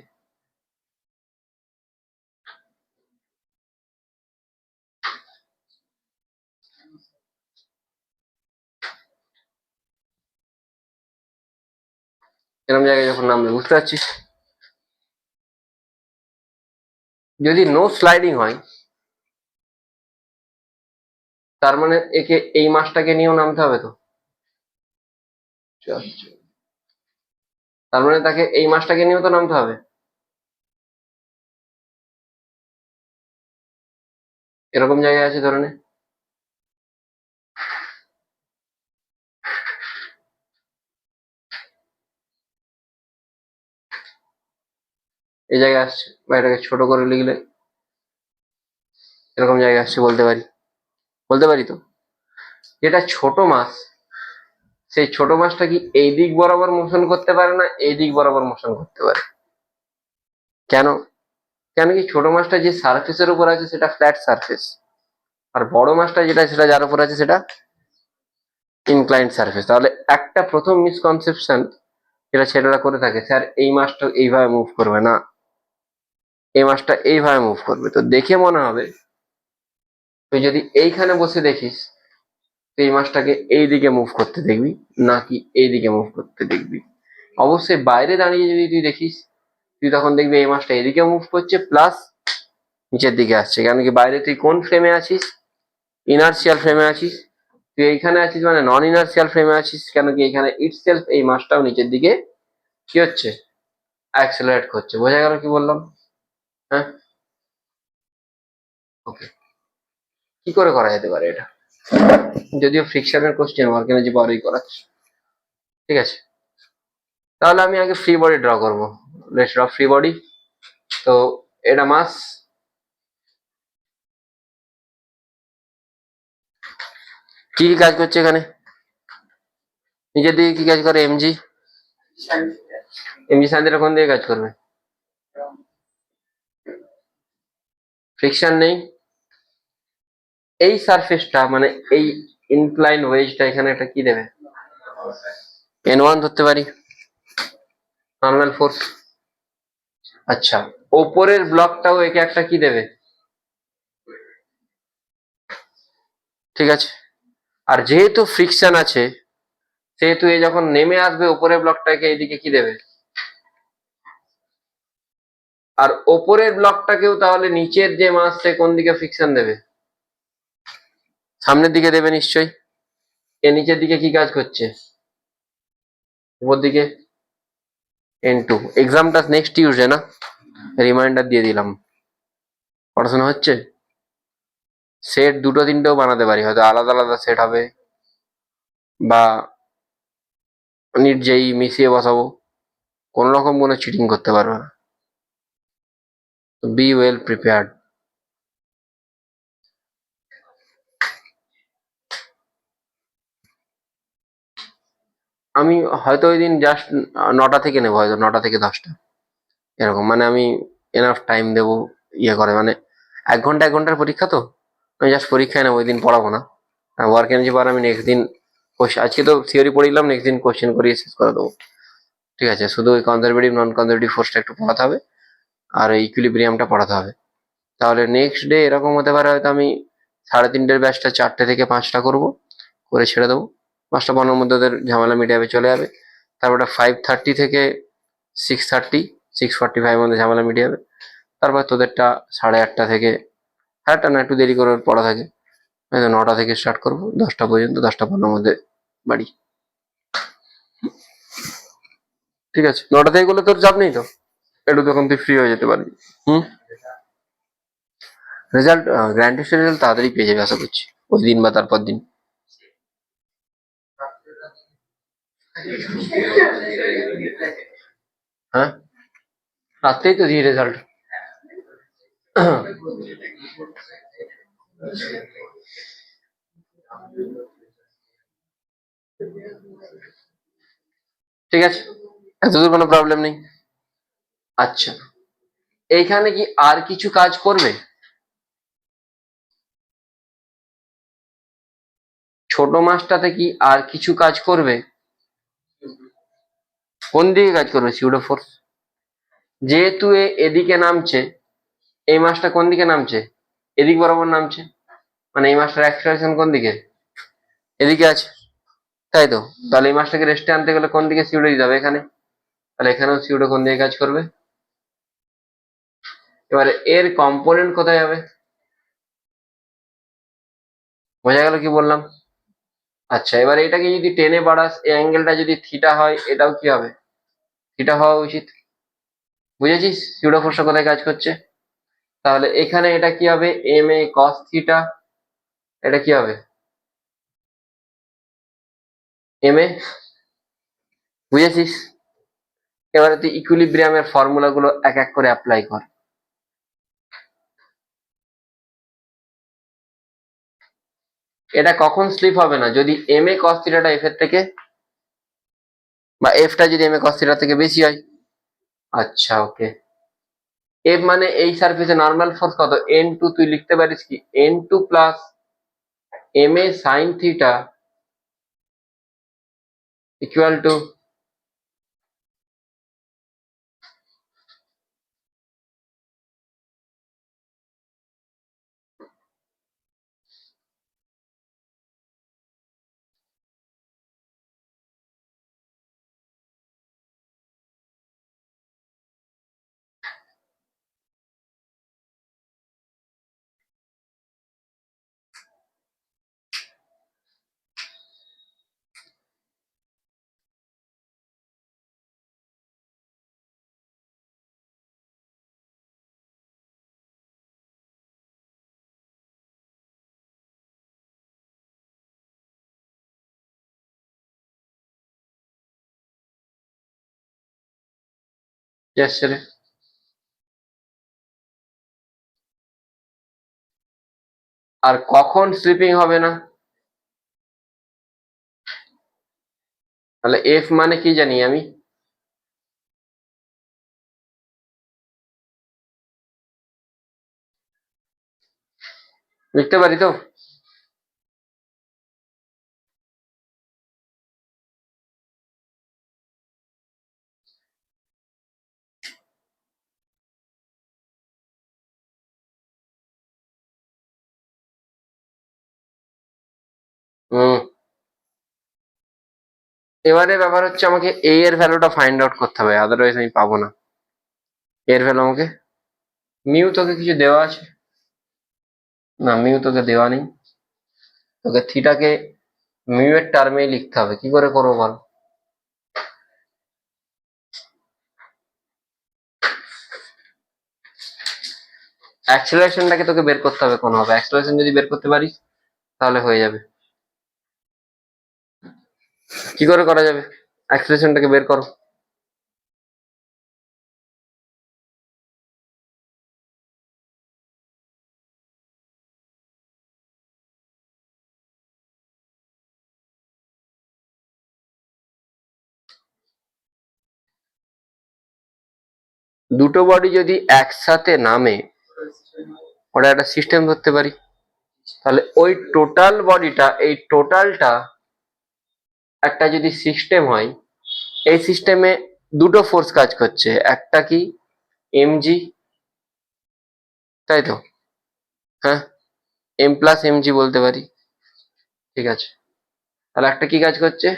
এরকম জায়গায় যখন নামবে, বুঝতে পারছিস? যদি নো স্লাইডিং হয়, তার মানে একে এই মাছটাকে নিয়েও নামতে হবে তো। তার মানে তাকে এই মাছটাকে নিয়েও তো নামতে হবে। এরকম জায়গায় আছে ধরে নে, এই জায়গায় আসছে, বা এটাকে ছোট করে লিখলে এরকম জায়গায় আসছে, বলতে পারি, বলতে পারি তো। যেটা ছোট মাছ, সেই ছোট মাছটা কি এই দিক বরাবর মোশন করতে পারে না এই দিক বরাবর মোশন করতে পারে? কেন? কেন কি ছোট মাছটা যে সারফেসের উপর আছে সেটা ফ্ল্যাট সারফেস, আর বড় মাছটা যেটা সেটা যার উপর আছে সেটা ইনক্লাইন্ড সারফেস। তাহলে একটা প্রথম মিসকনসেপশন যেটা ছেলেরা করে থাকে, স্যার এই মাছটা এইভাবে মুভ করবে না, এই মাছটা এইভাবে মুভ করবে। তো দেখে মনে হবে, তুই যদি এইখানে বসে দেখিস, তুই এই মাছটাকে এই দিকে মুভ করতে দেখবি নাকি এই দিকে মুভ করতে দেখবি। অবশ্যই বাইরে দাঁড়িয়ে যদি তুই দেখিস, তুই তখন দেখবি এই মাছটা এদিকে মুভ করছে প্লাস নিচের দিকে আসছে। কেন কি বাইরে তুই কোন ফ্রেমে আছিস? ইনার্সিয়াল ফ্রেমে আছিস। তুই এইখানে আছিস মানে নন ইনার্সিয়াল ফ্রেমে আছিস। কেন কি এখানে ইটসেলফ এই মাছটাও নিচের দিকে কি হচ্ছে, অ্যাক্সেলারেট করছে। বোঝা গেল কি বললাম? হ্যাঁ, ওকে। কি করে করা যেতে পারে এটা? যদিও ফ্রিকশনের কোশ্চেন ওয়ার্ক এনার্জি পাওয়ারই করাচ্ছে, ঠিক আছে। তাহলে আমি আগে ফ্রি বডি ড্র করবো। Let's draw free body. তো এটা মাস, কি কি কাজ করছে এখানে? নিজের দিকে কি কাজ করে? এমজি, এমজি শান্তিটা কোন দিকে কাজ করবে? ফ্রিকশন নেই, এই সারফেসটা মানে এই ইনক্লাইন ওয়েজটা এখানে একটা কি দেবে? N1 ধরতে পারি, নর্মাল ফোর্স। আচ্ছা, ওপরের ব্লকটাও একে একটা কি দেবে? ঠিক আছে। আর যেহেতু ফ্রিকশন আছে, সেহেতু এ যখন নেমে আসবে ওপরের ব্লকটাকে এইদিকে কি দেবে? আর ওপরের ব্লকটাকেও তাহলে নিচের যে মাস সে কোন দিকে ফ্রিকশন দেবে? সামনের দিকে দেবে নিশ্চয়ই। এ নিচের দিকে কি কাজ করছে? উপর দিকে N2। এক্সামটা নেক্সট টিউসডে না? রিমাইন্ডার দিয়ে দিলাম। পড়াশোনা হচ্ছে? সেট দুটো তিনটেও বানাতে পারি, হয়তো আলাদা আলাদা সেট হবে, বা নিট যেই মিশিয়ে বসাবো, কোন রকম কোনো চিটিং করতে পারবে না। B well prepared. আমি হয়তো ওই দিন জাস্ট 9টা থেকে নেবো, হয়তো 9টা থেকে 10টা এরকম। মানে আমি এনাফ টাইম দেবো ইয়ে করে, মানে 1 ঘন্টার পরীক্ষা তো, আমি জাস্ট পরীক্ষায় নেবো, ওই দিন পড়াবো না। ওয়ার্ক এনার্জি পর আমি নেক্সট দিন আজকে তো থিওরি পড়িলাম, নেক্সট দিন কোশ্চেন করিয়ে শেষ করে দেবো। ঠিক আছে, শুধু ওই কনজারভেটিভ নন কনজারভেটিভ ফোর্সটা একটু পড়াতে হবে, আর এই ইকুইলিব্রিয়ামটা পড়াতে হবে। তাহলে নেক্সট ডে এরকম হতে পারে হয়তো আমি 3:30 ব্যাচটা 4টে থেকে 5টা করবো, করে ছেড়ে দেবো। 5টা 15 মধ্যে ওদের ঝামেলা মিটে যাবে, চলে যাবে। তারপর 5:30 থেকে 6:30, 6:45 মধ্যে ঝামেলা মিটে যাবে। তারপর তোদেরটা 8:30 থেকে, 8টা না একটু দেরি করে পড়া থাকে, হয়তো 9টা থেকে স্টার্ট করবো 10টা পর্যন্ত, 10টা 15 মধ্যে বাড়ি। ঠিক আছে, 9টা থেকে করলে তোর চাপ নেই তো, একটু তখন তুই ফ্রি হয়ে যেতে পারবি। হুম, রেজাল্ট, গ্র্যান্ড টেস্টের রেজাল্ট তাড়াতাড়ি পেয়ে যাবে আশা করছি, ওই দিন বা তারপর দিন। হ্যাঁ, রাত্রেই তো দিই রেজাল্ট। ঠিক আছে, এতদূর কোনো প্রবলেম নেই। আচ্ছা, এইখানে কি আর কিছু কাজ করবে? ছোট মাসটাতে কি আর কিছু কাজ করবে? কোন দিকে কাজ করবে সিউডো ফোর্স? যেহেতু এদিকে নামছে, এই মাসটা কোন দিকে নামছে? এদিক বরাবর নামছে, মানে এই মাসটার অ্যাক্সেলারেশন কোন দিকে? এদিকে আছে, তাই তো। তাহলে এই মাসটাকে রেস্টে আনতে গেলে কোন দিকে সিউডো দিতে হবে? এখানে। তাহলে এখানেও সিউডো কোন দিকে কাজ করবে? এবারে এর কম্পোনেন্ট কোথায় যাবে? বোঝা গেল কি বললাম? আচ্ছা, এবার এটাকে যদি টেনে বাড়াস, এই অ্যাঙ্গেলটা যদি থিটা হয়, এটাও কি হবে? থিটা হওয়া উচিত। বুঝেছিস সিউডো ফোর্সটা কোথায় কাজ করছে? তাহলে এখানে এটা কি হবে? এম এ কস থিটা, এটা কি হবে? M A. বুঝেছিস? এবারে তুই ইকুইলিব্রিয়ামের ফর্মুলা গুলো এক এক করে অ্যাপ্লাই কর। এটা কখন স্লিপ হবে না? যদি এম এ কস থিটাটা এফ এর থেকে, বা এফটা যদি এম এ কস থিটা থেকে বেশি হয়। আচ্ছা, ওকে। এফ মানে এই সারফেসে নর্মাল ফোর্স কত? N two. তুই লিখতে পারিস কি N two plus M A sine theta equal to, রে। আর কখন স্লিপিং হবে না? তাহলে এফ মানে কি জানি আমি? লিখতে পারি তো? হুম। এবারে ব্যাপার হচ্ছে আমাকে এ এর ভ্যালুটা ফাইন্ড আউট করতে হবে, আদারওয়াইজ আমি পাবো না। এর ভ্যালু আমাকে, মিউ তোকে কিছু দেওয়া আছে? না, মিউ তোকে দেওয়া নেই। তোকে থিটাকে মিউ এর টার্মেই লিখতে হবে। কি করে করবো বল? অ্যাক্সেলারেশনটাকে তোকে বের করতে হবে কোনোভাবে। অ্যাক্সেলারেশন যদি বের করতে পারিস তাহলে হয়ে যাবে। কি করে করা যাবে? অ্যাক্সেলারেশনটাকে বের করো। দুটো বডি যদি একসাথে নামে, ওটা একটা সিস্টেম ধরতে পারি। তাহলে ওই টোটাল বডিটা, এই টোটালটা একটা যদি সিস্টেম হয়, এই সিস্টেমে দুটো ফোর্স কাজ করছে। একটা কি এমজি, তাই তো? হ্যাঁ, এম প্লাস এমজি বলতে পারি। ঠিক আছে, তাহলে একটা কি কাজ করছে?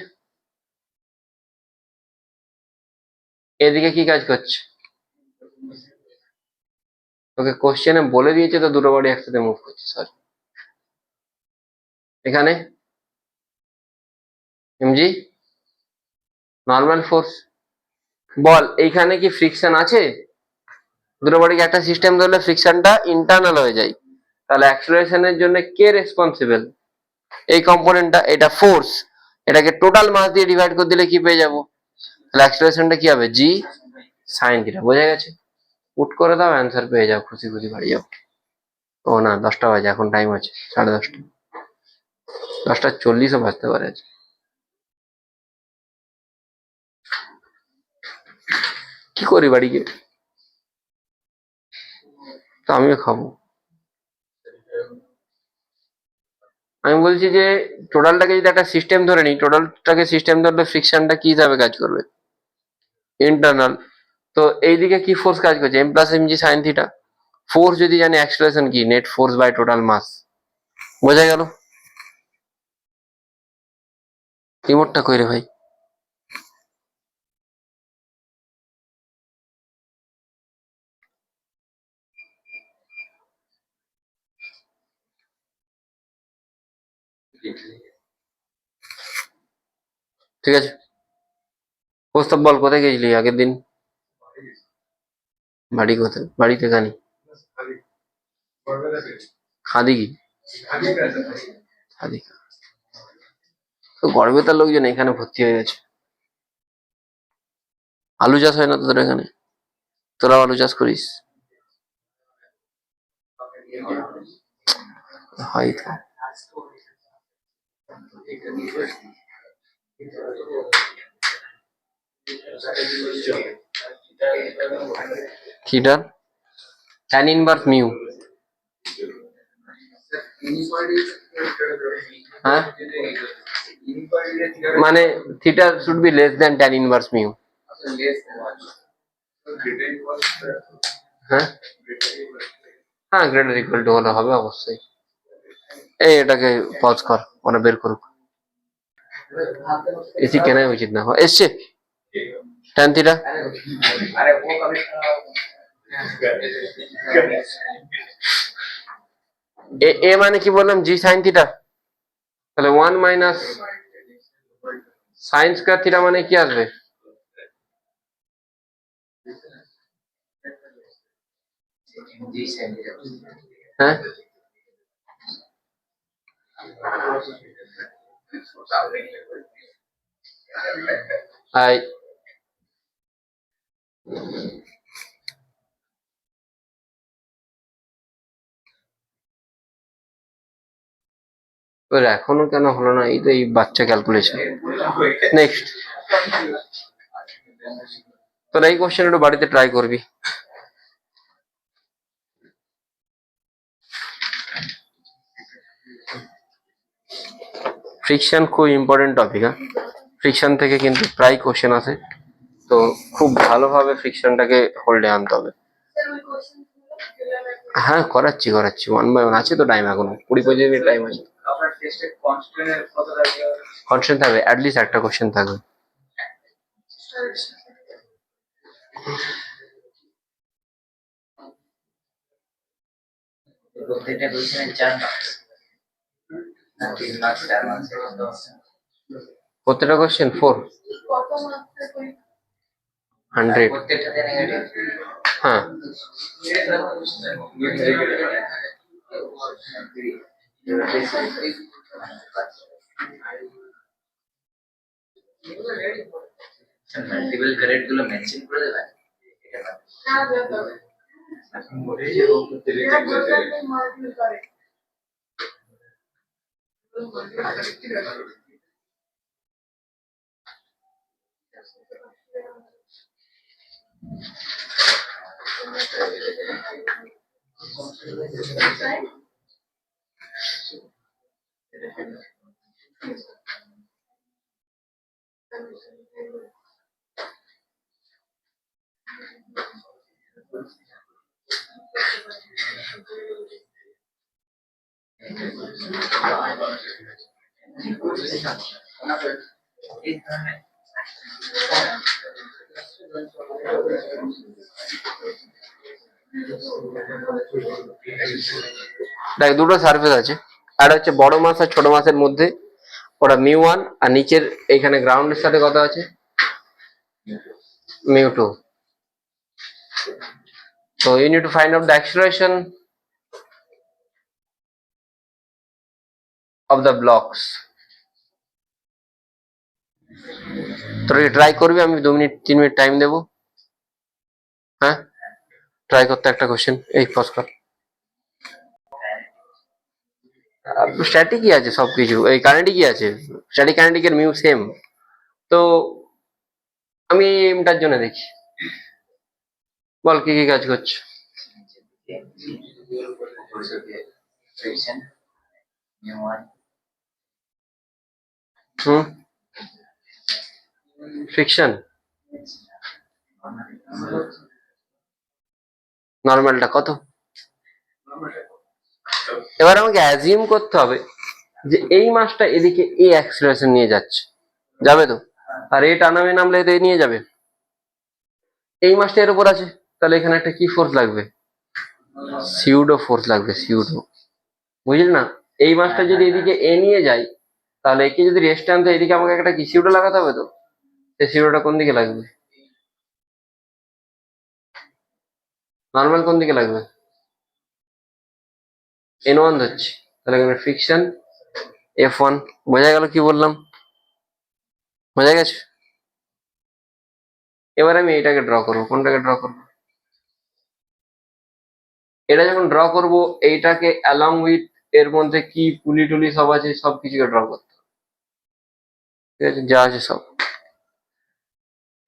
এদিকে কি কাজ করছে? তোকে কোশ্চেনে বলে দিয়েছে তো দুটো বডি একসাথে মুভ করছে। সরি, এখানে এমজি নর্মাল ফোর্স। বল এইখানে কি ফ্রিকশন আছে? দুটো বডিকে একটা সিস্টেম ধরলে ফ্রিকশনটা ইন্টারনাল হয়ে যায়। তাহলে অ্যাক্সেলারেশনের জন্য কে রেসপন্সিবল? এই কম্পোনেন্টটা, এটা ফোর্স। এটাকে টোটাল মাস দিয়ে ডিভাইড করে দিলে কি পেয়ে যাবো? তাহলে অ্যাক্সেলারেশনটা কি হবে? জি সাইন থিটা। বোঝা গেছে? পুট করে দাও, অ্যান্সার পেয়ে যাও, খুশি খুশি বাড়ি যাও। ও না, 10টা বাজে, এখন টাইম আছে 10:30। 10:40ও বাজতে পারে আজ। কি করি বাড়ি গিয়ে? তো আমিও খাবো। আমি বলছি যে টোটালটাকে যদি একটা সিস্টেম ধরে নিই, টোটালটাকে সিস্টেম ধরলে ফ্রিকশনটা কি হিসাবে কাজ করবে? ইন্টারনাল। তো এইদিকে কি ফোর্স কাজ করছে? M plus M G sine theta. Force যদি জানি, অ্যাক্সেলারেশন কি? Net force by total mass. বোঝা গেল? রিমোটটা কই রে ভাই? ঠিক আছে, প্রস্তাব বল, কোথায় গেছিলি আগের দিন? বাড়ি কোথায়? বাড়িতে কানি খাদি কি? খাদি তো গড়বেতার লোকজন এখানে ভর্তি হয়ে গেছে। আলু চাষ হয় না তোদের এখানে? তোরাও আলু চাষ করিস? হয় তো। থিটার tan ইনভার্স মিউ। হ্যাঁ, মানে theta should be less than tan inverse mu. হ্যাঁ হ্যাঁ, গ্রেটার ইকুয়াল টু হলে হবে অবশ্যই। এই এটাকে পজ কর, ওরা বের করুক। এসি কেনাই উচিত না। এসছে tan থিটা। এ মানে কি বললাম? জি সাইন থিটা। তাহলে 1 মাইনাস সাইন স্কয়ার থিটা মানে কি আসবে? হ্যাঁ, আই ওর এখনো কেন হলো না? এই তো এই বাচ্চা ক্যালকুলেশন। নেক্সট, তোরা এই কোশ্চেন একটু বাড়িতে ট্রাই করবি। ফ্রিকশন খুব ইম্পর্টেন্ট টপিক। হ্যাঁ, ফ্রিকশন থেকে কিন্তু প্রায় কোশ্চেন আসে, তো খুব ভালোভাবে ফ্রিকশনটাকে হোল্ডে আনতে হবে। হ্যাঁ, করাচ্ছি 1 বাই 1 আছে তো, টাইম এখনো 20-25 মিনিট টাইম আছে। কনস্ট্যান্ট থাকবে, অ্যাটলিস্ট একটা কোশ্চেন থাকবে। প্রত্যেকটা কোশ্চেন 4 100। হ্যাঁ, মাল্টিপল কারেক্ট গুলো মেনশন করে দেবেন। দেখ দুটো সারফেস আছে, আর হচ্ছে বড় মাস আর ছোট মাসের মধ্যে ওটা μ1, আর নিচের এইখানে গ্রাউন্ডের সাথে কত আছে? μ2। So you need to find out the acceleration of the blocks. তোরা ট্রাই করবি, আমি 2-3 মিনিট টাইম দেবো। হ্যাঁ, ট্রাই করতে একটা কোশ্চেন। এই পজ কর। স্ট্যাটিক কি আছে সবকিছু, এই কারেন্টই কি আছে? স্ট্যাটিক কারেন্টিকের মিউ সেম। তো আমি এমটার জন্য দেখি, বল কি কি কাজ করছে। ফ্রিকশন, নিউ ওয়ান, হুম, ফ্রিকশন নর্মালটা কত? এবার আমাকে অ্যাজিউম করতে হবে যে এই মাসটা এদিকে এই অ্যাক্সিলারেশন নিয়ে যাচ্ছে, যাবে তো? আর এই টানামে নামলে তো নিয়ে যাবে। এই মাসটা এর উপর আছে, তাহলে এখানে একটা কি ফোর্স লাগবে? সিউডো ফোর্স লাগবে, সিউডো। বুঝলি না? এই মাসটা যদি এদিকে এ নিয়ে যায়, তাহলে একে যদি রেস্ট আনতে এদিকে আমাকে একটা কি সিউডো লাগাতে হবে তো। সেই সিউডোটা কোন দিকে লাগবে? নর্মাল কোন দিকে লাগবে? N1 ধরছি, তাহলে এখানে ফ্রিকশন F1। বোঝা গেল কি বললাম? বোঝা গেছে? এবার আমি এইটাকে ড্র করবো। কোনটাকে ড্র করবো? এটা যখন ড্র করব, এইটাকে অ্যালং উইথ এর মধ্যে কি পুলি টুলি সব আছে সব কিছুকে ড্র করতে হবে। ঠিক আছে, যা আছে সব।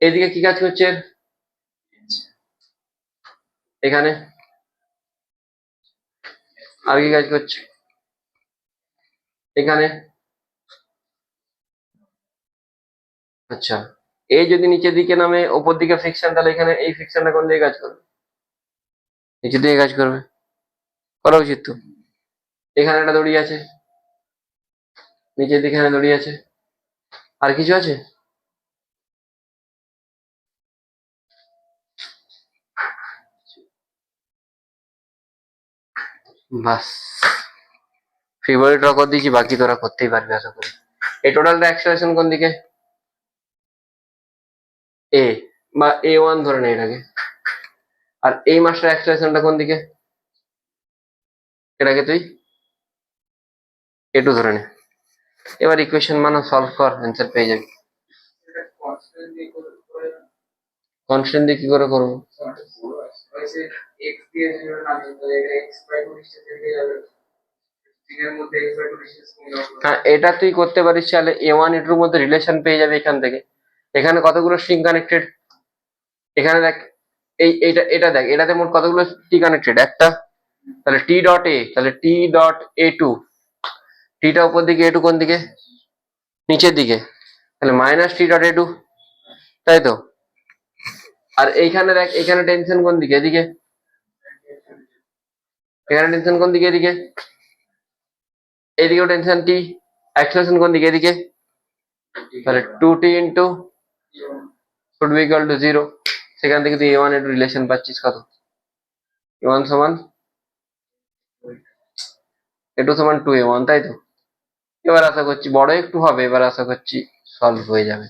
এদিকে কি কাজ করছে? এখানে আর কি কাজ করছে? এখানে। আচ্ছা, এই যদি নিচের দিকে নামে ওপর দিকে ফ্রিকশন, তাহলে এখানে এই ফ্রিকশনটা কোন দিকে কাজ করবে? নিচের দিকে কাজ করবে, করা উচিত তো। এখানে একটা দড়ি আছে, নিচের দিকে এখানে দড়ি আছে, আর কিছু আছে? বাস, ফেভারিট ড্র করে দিয়েছি, বাকি তোরা করতেই পারবি আশা করি। এই টোটালটা অ্যাক্সেলারেশন কোন দিকে? এ বা A1 ধরে নেই এটাকে। আর এই মাসটার অ্যাক্সেলারেশনটা কোন দিকে? এটাকে তুই A2 ধরে নে। এবার ইকুয়েশন মানে সলভ কর, অ্যান্সার পেয়ে যাবি। কনস্ট্যান্ট দিয়ে কি করে করবো? হ্যাঁ, এটা তুই করতে পারিস, তাহলে A1 A2 এর মধ্যে রিলেশন পেয়ে যাবে এখান থেকে। এখানে কতগুলো স্ট্রিং কানেক্টেড? এখানে দেখ, এইটা এটা দেখ, এটাতে মোট কতগুলো টি কানেক্টেড? একটা। তাহলে টি ডট এ, তাহলে টি ডট A2, টিটা উপর দিকে, A2 কোন দিকে? নিচের দিকে, তাহলে মাইনাস টি ডট A2, তাই তো? আর এইখানে দেখ, এখানে টেনশন কোন দিকে? এদিকে। এখানে টেনশন কোন দিকে? এদিকে। এইদিকেও টেনশন টি। অ্যাক্সেলারেশন কোন দিকে? এদিকে। তাহলে 2t into should be equal two 0। সেখান থেকে তুই A1 A2 রিলেশন পাচ্ছিস কত? A1 সমান A2 সমান 2A1, তাই তো? এবার আশা করছি বড় একটু হবে, এবার আশা করছি সলভ হয়ে যাবে।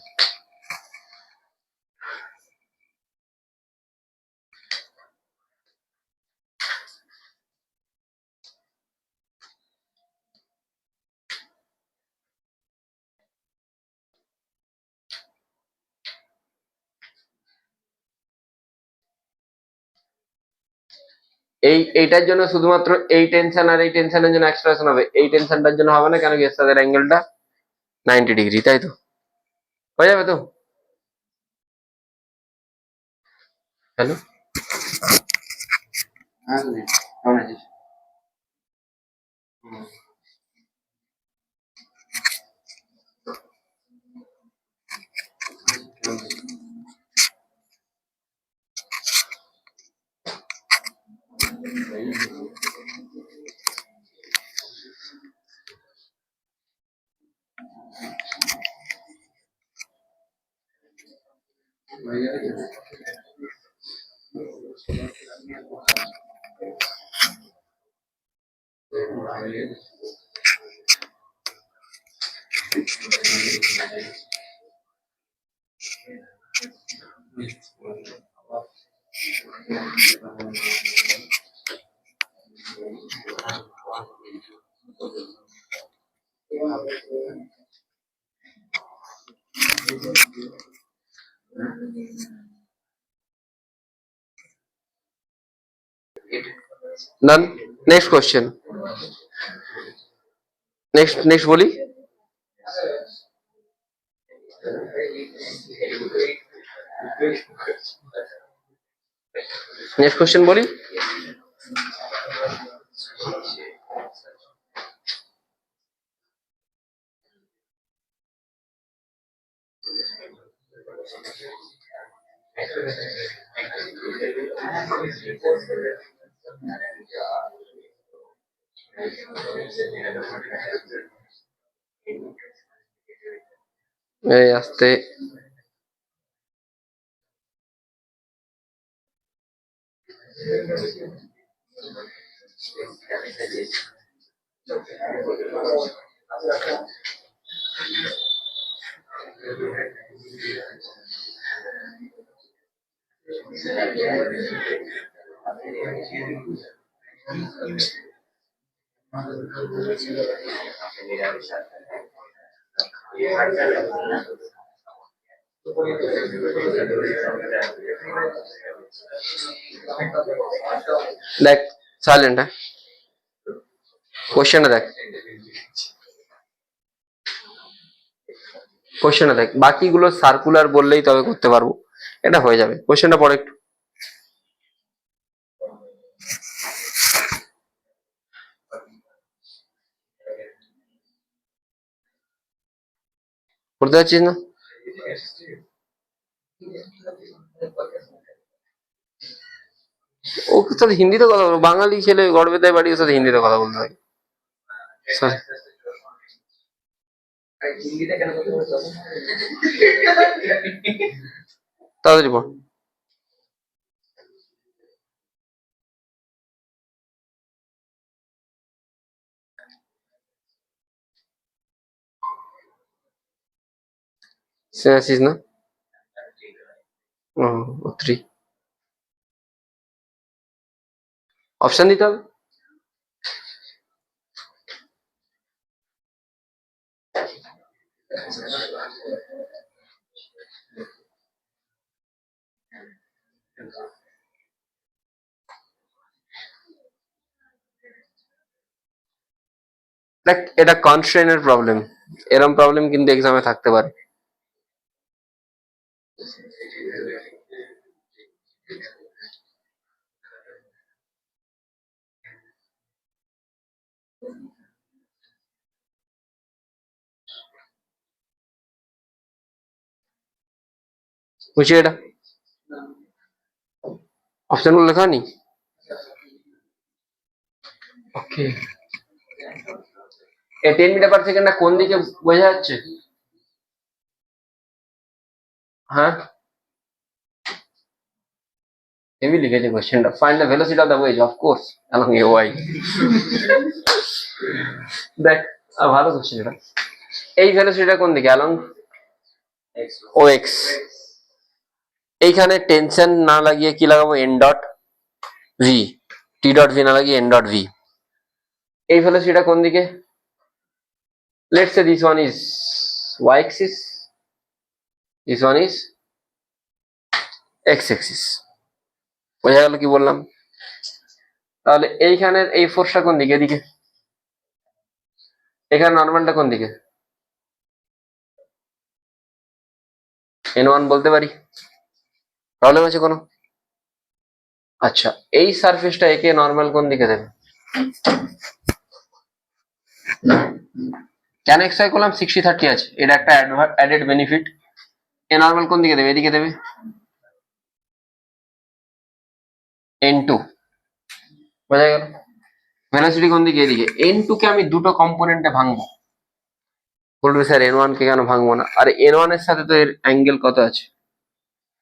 এইটার জন্য শুধুমাত্র এই টেনশন আর এই টেনশনের জন্য অ্যাক্সেলারেশন হবে, এই টেনশনটার জন্য হবে না, কেন কি এর সাথে অ্যাঙ্গেলটা 90 ডিগ্রি, তাই তো? হয়ে যাবে তো? হ্যালো, কেমন আছিস? ডান। Next question. নেক্সট বলি। নেক্সট কোশ্চেন বলি। এই আস্তে দেখ, সাইলেন্ট। হ্যাঁ, কোশ্চেনটা দেখ, কোশ্চেনটা দেখ, বাকিগুলো সার্কুলার বললেই তবে করতে পারবো, এটা হয়ে যাবে। কোশ্চেনটা পরে একটু পড়তে পারছিস না? ওর সাথে হিন্দিতে কথা বলো, বাঙালি ছেলে গর্বে তাই বাড়ি, ওর সাথে হিন্দিতে কথা বলতে হয়। Sorry. তাড়াতাড়ি পড়। আসিস না? ও 3 অপশন দিতে হবে। দেখ, এটা কনস্ট্রেনের প্রবলেম, এরম প্রবলেম কিন্তু এক্সামে থাকতে পারে। বুঝছি এটা, অপশন গুলো লেখা নি। ওকে, এই 10 মিটার পার সেকেন্ডটা কোন দিকে বোঝা যাচ্ছে? হ্যাঁ, হেভি লিখেছে কোশ্চেনটা। Find the velocity of the wave of course along a y. দেখ, ভালো কোশ্চেন এটা। এই ভেলোসিটিটা কোন দিকে? Along O X. এইখানে টেনশন না লাগিয়ে কি লাগাবো? N dot V. T dot V না লাগিয়ে এন ডট ভি। এই ভেলোসিটিটা কোন দিকে? Let's say this one is y axis, this one is x axis. বোঝা গেল কি বললাম? তাহলে এইখানের এই ফোর্সটা কোন দিকে? এদিকে। এখানে নর্মালটা কোন দিকে? n1 বলতে পারি, প্রবলেম আছে কোনো? আচ্ছা, এই সারফেসটা একে নর্মাল কোন দিকে দেবে? কেন এক্স ওয়াই করলাম? 60-30 আছে, এটা একটা অ্যাডেড বেনিফিট। এ নর্মাল কোন দিকে দেবে? এদিকে দেবে। n2 বোঝা গেল। ভেলোসিটি কোন দিকে? এদিকে। n2 কে আমি দুটো কম্পোনেন্টে ভাঙবো। বলবে স্যার n1 কে কেন ভাঙবো না? আরে n1 এর সাথে তো এর অ্যাঙ্গেল কত আছে,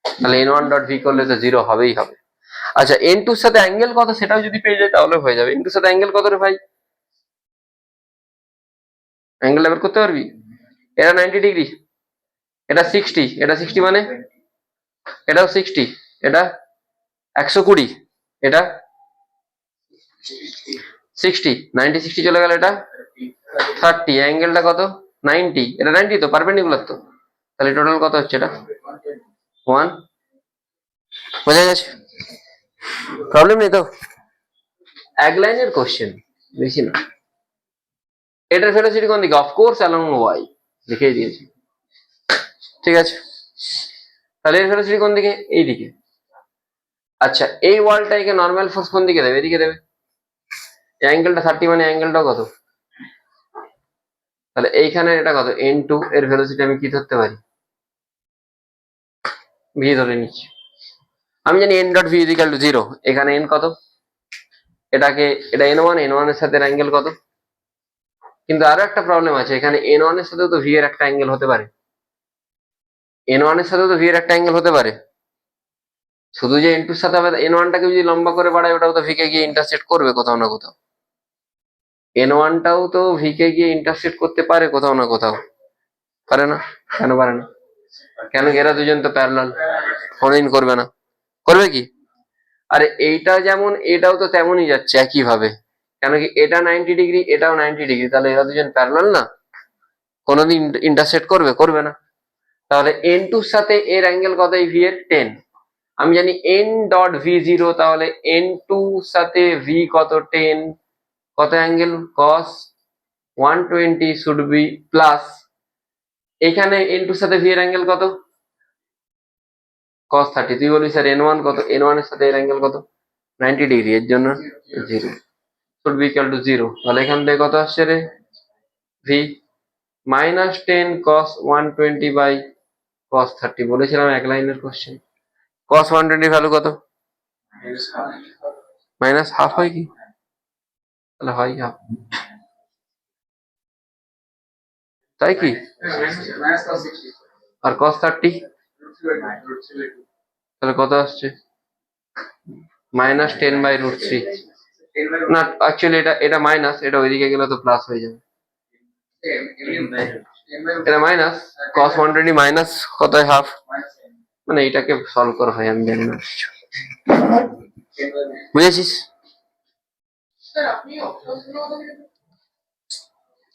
তাহলে n1 ডট ভি করলে তো 0 হবেই হবে। আচ্ছা, n2 এর সাথে অ্যাঙ্গেল কত সেটাও যদি পেয়ে যায় তাহলে হয়ে যাবে। n2 এর সাথে অ্যাঙ্গেল কত রে ভাই? অ্যাঙ্গেল বের করতে পারবি? এটা 90 ডিগ্রি, এটা 60, এটা 60 মানে এটাও 60, এটা 120, এটা 60, 90 60 চলে গেল, এটা 30, অ্যাঙ্গেলটা কত? 90, এটা 90 তো পারপেন্ডিকুলার তো, তাহলে টোটাল কত হচ্ছে? এটা 1। বোঝা গেছে? প্রবলেম নেই তো? এক লাইনের কোশ্চেন, বেশি না। এটার ভেলোসিটি কোন দিকে? অফকোর্স অ্যালং ওয়াই, লিখেই দিয়েছি। ঠিক আছে, তাহলে এর ভেলোসিটি কোন দিকে? এই দিকে। আচ্ছা, এই ওয়ালটাকে নর্মাল ফোর্স কোন দিকে দেবে? এদিকে দেবে। অ্যাঙ্গেলটা 30 মানে অ্যাঙ্গেলটাও কত? তাহলে এইখানে এটা কত? n2, এর ভেলোসিটি আমি কি ধরতে পারি? ভি ধরে নিচ্ছি। আমি জানি n dot V equal to 0, এখানে n কত, এটা n1, n1 এর সাথে অ্যাঙ্গেল কত। কিন্তু আরো একটা প্রবলেম আছে, এখানে n1 এর সাথেও তো ভি এর একটা অ্যাঙ্গেল হতে পারে, n1 এর সাথেও তো ভি এর একটা অ্যাঙ্গেল হতে পারে। শুধু যে n2 এর সাথে হবে, n1 টাকে যদি লম্বা করে বাড়ায় ওটাও তো ভি কে গিয়ে ইন্টারসেক্ট করবে কোথাও না কোথাও। n1 টাও তো ভি কে গিয়ে ইন্টারসেক্ট করতে পারে কোথাও না কোথাও, পারে না? কেন পারে না? কেন, এরা দুজন তো প্যারালাল, কোনদিন করবে না, করবে কি? আরে এইটা যেমন এটাও তো তেমনই যাচ্ছে একই ভাবে, কেন কি এটা 90 ডিগ্রি, এটাও 90 ডিগ্রি, তাহলে এরা দুজন প্যারালাল না, কোনোদিন ইন্টারসেক্ট করবে? করবে না। তাহলে n2 এর সাথে এর অ্যাঙ্গেল কত, এই ভি এর 10। আমি জানি n ডট ভি 0, তাহলে n2 সাথে ভি কত, 10, কত angle, cos 120 should be plus, এখানে n2 সাথে ভি এর অ্যাঙ্গেল কত, cos 30। তুই বলবি স্যার n1 কত, n1 এর সাথে এর অ্যাঙ্গেল কত, 90 ডিগ্রি, এর জন্য 0 শুড বি ইকুয়াল টু 0। তাহলে এখান থেকে কত আসছে রে, V minus 10 cos 120 by cos 30। বলেছিলাম এক লাইনের কোশ্চেন। cos 120 ভ্যালু কত, মাইনাস হাফ হয় কি, তাহলে হয় হাফ, তাই কি? আর cos 30 তাহলে কত আসছে, মাইনাস 10 বাই রুট 3। না অ্যাকচুয়ালি এটা মাইনাস, এটা ওইদিকে গেলে তো প্লাস হয়ে যাবে, এটা মাইনাস, cos 120 মাইনাস কত হয়, হাফ। মানে এটাকে সলভ করা হয়, আমি জানি না, বুঝেছিস?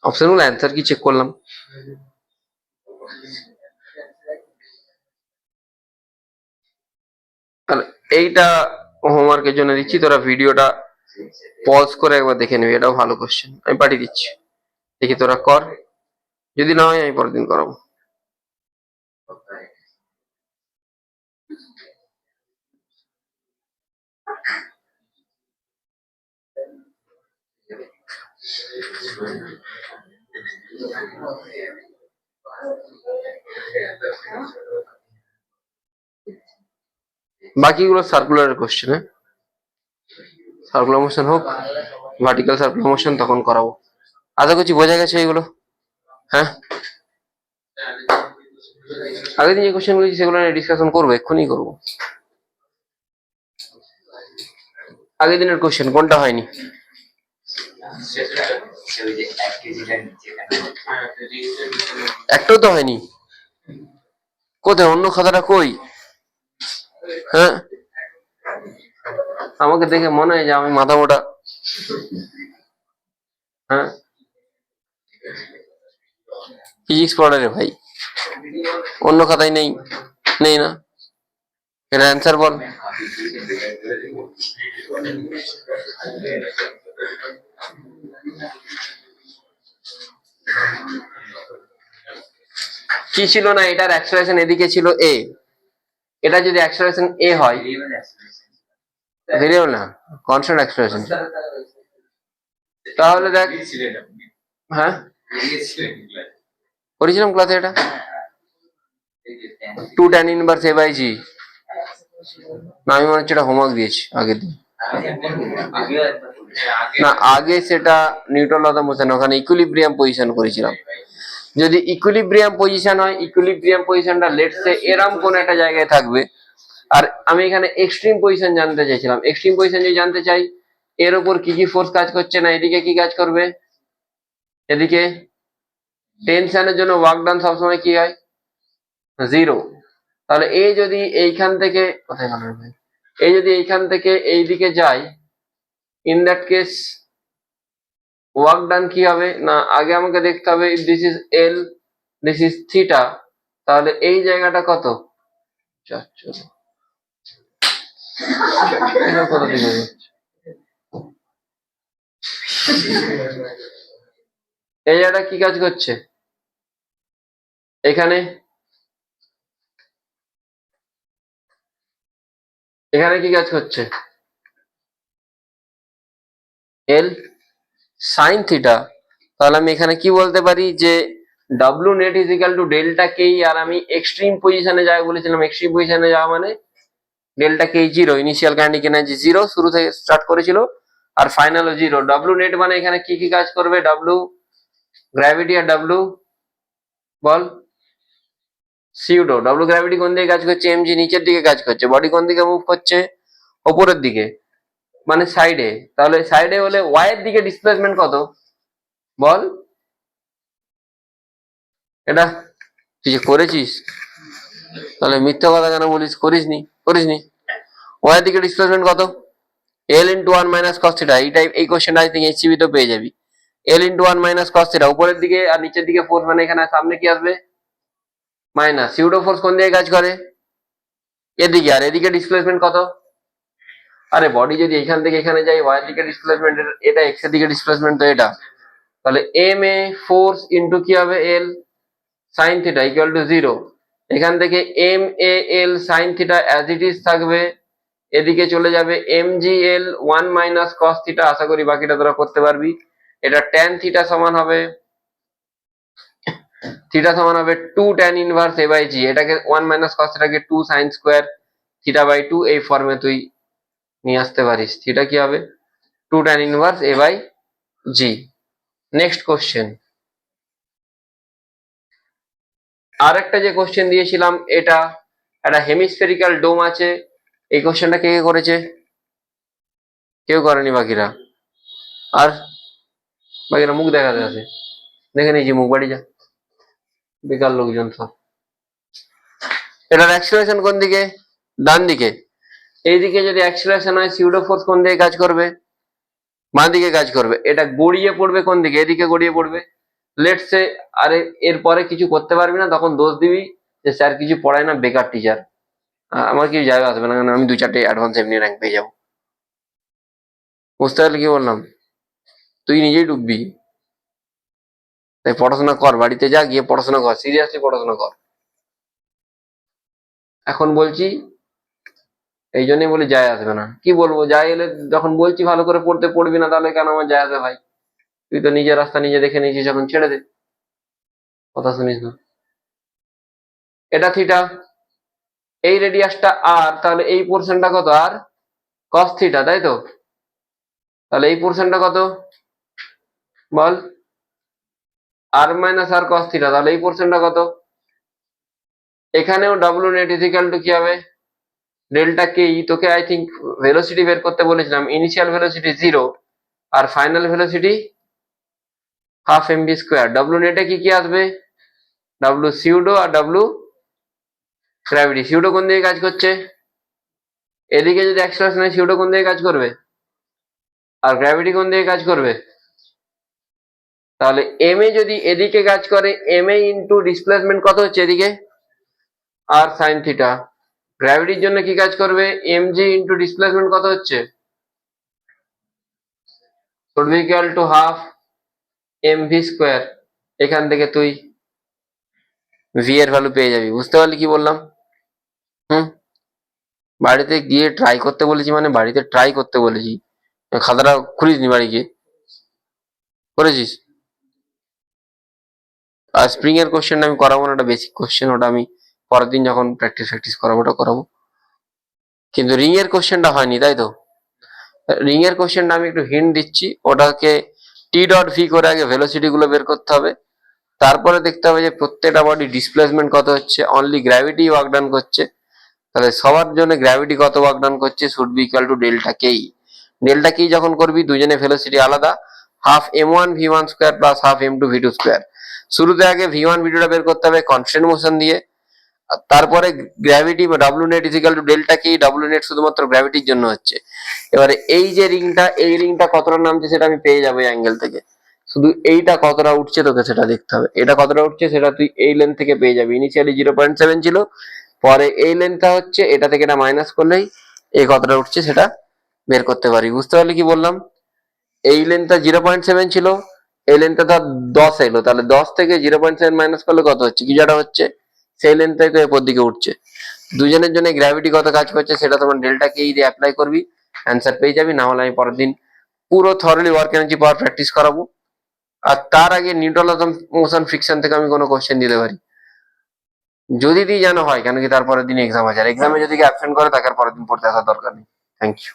অপশনগুলো অ্যান্সার কি চেক করলাম। তাহলে এইটা হোমওয়ার্কের জন্য দিচ্ছি, তোরা ভিডিওটা পজ করে একবার দেখে নিবি, এটাও ভালো কোশ্চেন, আমি পাঠিয়ে দিচ্ছি, দেখি তোরা কর, যদি না হয় আমি পরের দিন করাবো। বাকিগুলো সার্কুলার কোশ্চেন, হ্যাঁ, সার্কুলার মোশন হোক, ভার্টিক্যাল সার্কুলার মোশন তখন করাবো। আশা করছি বোঝা গেছে এগুলো, হ্যাঁ। আগের দিন যে কোশ্চেন গুলো সেগুলো নিয়ে ডিসকাশন করবো, এক্ষুনি করবো। আগের দিনের কোশ্চেন কোনটা হয়নি, একটাও তো হয়নি, কোথায় অন্য খাতাটা কই? হ্যাঁ, আমাকে দেখে মনে হয় যে আমি মাথা মোটা, হ্যাঁ। ফিজিক্স পড়া রে ভাই, অন্য খাতায় নেই, নেই না, এটা অ্যান্সার বল। কি ছিল না, এটার অ্যাক্সেলারেশন এদিকে ছিল a, এটা যদি অ্যাক্সেলারেশন a হয়, ভেরিয়েবল না, কনস্ট্যান্ট অ্যাক্সেলারেশন, তাহলে দেখ, হ্যাঁ করেছিলাম ক্লাসে, এটা 2 tan inverse a by g, না আমি মনে হচ্ছে এটা হোমওয়ার্ক দিয়েছি আগের দিন, না আগে সেটা নিউটন ল অফ মোশন, ওখানে ইকুইলিব্রিয়াম পজিশন করেছিলাম। যদি ইকুইলিব্রিয়াম পজিশন হয়, ইকুইলিব্রিয়াম পজিশনটা লেটস সে এরম কোন একটা জায়গায় থাকবে, আর আমি এখানে এক্সট্রিম পজিশন জানতে চাইছিলাম। এক্সট্রিম পজিশন যদি জানতে চাই, এর উপর কি কি ফোর্স কাজ করছে, না এদিকে কি কাজ করবে, এদিকে টেনশনের জন্য ওয়ার্ক ডান সবসময় কি হয়, 0। তাহলে এই যদি এইখান থেকে, কোথায় গেল ভাই, এই যদি এইখান থেকে এইদিকে যায়, in that case work done কি হবে, না আগে আমাকে দেখতে হবে this is L, this is theta, তাহলে এই জায়গাটা কত, কত দিকে এই জায়গাটা কি কাজ করছে, এখানে এখানে কি কাজ করছে, এল সাইন থিটা। তাহলে আমি এখানে কি বলতে পারি যে W net is equal to delta K, আর আমি এক্সট্রিম পজিশনে যাওয়া বলেছিলাম, এক্সট্রিম পজিশনে যাওয়া মানে delta K zero, initial kinetic energy zero, শুরু থেকে স্টার্ট করেছিল, আর ফাইনালও জিরো। ডাব্লু নেট মানে এখানে কি কি কাজ করবে, ডাব্লু গ্র্যাভিটি আর ডাব্লু বল সিউডো। ডাব্লু গ্র্যাভিটি কোন দিকে কাজ করছে, এমজি নিচের দিকে কাজ করছে, বডি কোন দিকে মুভ করছে, ওপরের দিকে মানে সাইডে। তাহলে সাইডে হলে ওয়াই এর দিকে ডিসপ্লেসমেন্ট কত বল, এটা তুই যে করেছিস তাহলে মিথ্যা কথা কেন বলিস, করিসনি করিসনি। ওয়াই এর দিকে ডিসপ্লেসমেন্ট কত, L into one minus cos theta. এই টাইপ এই কোশ্চেনটা আই থিঙ্ক এইচসিবি তো পেয়ে যাবি। L into one minus cos theta, উপরের দিকে আর নিচের দিকে ফোর্স মানে এখানে সামনে কি আসবে মাইনাস। সিউডো ফোর্স কোন দিকে কাজ করে, এদিকে, আর এদিকে ডিসপ্লেসমেন্ট কত, আরে বডি যদি এখান থেকে এখানে যাই ওয়াই এর দিকে ডিসপ্লেসমেন্ট, এটা এক্স এর দিকে ডিসপ্লেসমেন্ট তো এটা, তাহলে এম এ ফোর্স ইন্টু কি হবে L sine theta equal to zero. এখান থেকে M A L sine theta as it is থাকবে, এদিকে চলে যাবে M G L one minus cos theta. আশা করি বাকিটা তোরা করতে পারবি। এটা ট্যান থিটা সমান হবে, থিটা সমান হবে two tan inverse A by G. এটাকে ওয়ান মাইনাস কস থিটাকে two sine square theta by two, এই ফর্মে তুই নিয়ে আসতে পারিস। থিটা কি হবে two tan inverse A by G. Next question, আর একটা যে কোশ্চেন দিয়েছিলাম, এটা একটা হেমিস্ফেরিক্যাল ডোম আছে। এই কোশ্চেনটা কে কে করেছে, কেউ করেনি বাকিরা, আর বাকিরা মুখ দেখাতে আছে, দেখে নিয়েছি মুখ, বাড়ি যা, বেকার লোকজন সব। এটার অ্যাক্সিলারেশন কোন দিকে, ডান দিকে। এইদিকে যদি অ্যাক্সিলারেশন হয় সিউডো ফোর্স কোন দিকে কাজ করবে, বাঁ দিকে কাজ করবে। এটা গড়িয়ে পড়বে কোন দিকে, এদিকে গড়িয়ে পড়বে। লেটস সে, আরে এরপরে কিছু করতে পারবি না, তখন দোষ দিবি যে স্যার কিছু পড়ায় না, বেকার টিচার। আমার কিছু যায় আসবে না, কারণ আমি দু চারটে অ্যাডভান্স এমনি র্যাঙ্ক পেয়ে যাবো। বুঝতে পারলি কি বললাম, তুই নিজেই ডুববি। তাই পড়াশোনা কর, বাড়িতে যা, গিয়ে পড়াশোনা কর, সিরিয়াসলি পড়াশোনা কর। এখন বলছি এই জন্যই বলি যায় আসবে না, কি বলবো, যায় এলে যখন বলছি ভালো করে পড়তে, পড়বি না তাহলে কেন আমার যায় আসবে ভাই। তুই তো নিজের রাস্তা নিজে দেখে নিয়েছিস, যখন ছেড়ে দে, কথা শুনিস না। এটা থিটা, এই রেডিয়াসটা আর, তাহলে এই পোর্শনটা কত আর কস থিটা, তাই তো। তাহলে এই পোর্শনটা কত বল, আর মাইনাস আর কস থিটা। তাহলে এই পোর্শনটা কত, এখানেও ডাব্লু নেট ইজিক্যাল টু কি হবে ডেল্টা কে ই। তোকে আই থিঙ্ক ভেলোসিটি বের করতে বলেছিলাম, ইনিশিয়াল ভেলোসিটি জিরো আর final velocity half M V square. W নেটে কি কি আসবে, ডাব্লু সিউডো আর ডাব্লু গ্র্যাভিটি। সিউডো কোন দিকে কাজ করছে, এদিকে যদি অ্যাক্সেলারেশন হয় সিউডো কোন দিকে কাজ করবে, আর গ্র্যাভিটি কোন দিকে কাজ করবে। তাহলে এম এ যদি এদিকে কাজ করে, এম এ ইন্টু ডিসপ্লেসমেন্ট কত হচ্ছে এদিকে আর সাইন থিটা। গ্র্যাভিটির জন্য কি কাজ করবে, এম জি ইন্টু ডিসপ্লেসমেন্ট কত হচ্ছে, should be equal to half mv square. এখান থেকে তুই ভি এর ভ্যালু পেয়ে যাবি। বুঝতে পারলি কি বললাম, হুম। বাড়িতে গিয়ে ট্রাই করতে বলেছি, মানে বাড়িতে ট্রাই করতে বলেছি, খাতাটা খুলিস নি বাড়ি গিয়ে, করেছিস। আর স্প্রিং এর কোশ্চেনটা আমি করাবো না, ওটা বেসিক কোশ্চেন, ওটা আমি পরের দিন যখন প্র্যাকটিস করাবো ওটা করাবো। কিন্তু রিং এর কোশ্চেনটা হয়নি, তাই তো। রিং এর কোশ্চেনটা আমি একটু হিন্ট দিচ্ছি, ওটাকে টি ডট ভি করে আগে ভেলোসিটি গুলো বের করতে হবে, তারপরে দেখতে হবে যে প্রত্যেকটা বডি ডিসপ্লেসমেন্ট কত হচ্ছে, অনলি গ্র্যাভিটি ওয়ার্ক ডান করছে, তাহলে সবার জন্য গ্র্যাভিটি কত ওয়ার্ক ডান করছে, should be equal to delta KE. Delta KE যখন করবি দুজনে ভেলোসিটি আলাদা, half M one V one square plus half M two V two square. শুরুতে আগে ভি ওয়ান ভি টুটা বের করতে হবে কনস্ট্যান্ট মোশন দিয়ে, আর তারপরে গ্র্যাভিটি বা W net is equal to delta KE. W net শুধুমাত্র গ্র্যাভিটির জন্য হচ্ছে। এবারে এই যে রিংটা, এই রিংটা কতটা নামছে সেটা আমি পেয়ে যাবো অ্যাঙ্গেল থেকে, শুধু এইটা কতটা উঠছে তোকে সেটা দেখতে হবে। এটা কতটা উঠছে সেটা তুই এই লেন্থ থেকে পেয়ে যাবি। ইনিশিয়ালি 0.7 ছিল, পরে এই লেন্থটা হচ্ছে, এটা থেকে এটা মাইনাস করলেই এই কতটা উঠছে সেটা বের করতে পারি। বুঝতে পারলি কি বললাম, এই লেন্থটা 0.7 ছিল, এই লেন্থটা ধর 10 এলো, তাহলে 10 থেকে 0.7 মাইনাস করলে কত হচ্ছে, কিছু একটা হচ্ছে, সেই লেন্থটাই তো এরপর দিকে উঠছে। দুজনের জন্য গ্র্যাভিটি কত কাজ করছে সেটা তোমার ডেল্টা কে দিয়ে অ্যাপ্লাই করবি, অ্যান্সার পেয়ে যাবি। না হলে আমি পরের দিন পুরো থরলি ওয়ার্ক এনার্জি পাওয়ার প্র্যাকটিস করাবো, আর তার আগে নিউট্রাল মোশন ফ্রিকশন থেকে আমি কোনো কোশ্চেন দিতে পারি, যদি দিই যেন হয়, কেন কি তারপরের দিন এক্সাম আছে, আর এক্সামে যদি অ্যাবসেন্ট করে তাকে আর পরের দিন পড়তে আসার দরকার নেই। Thank you.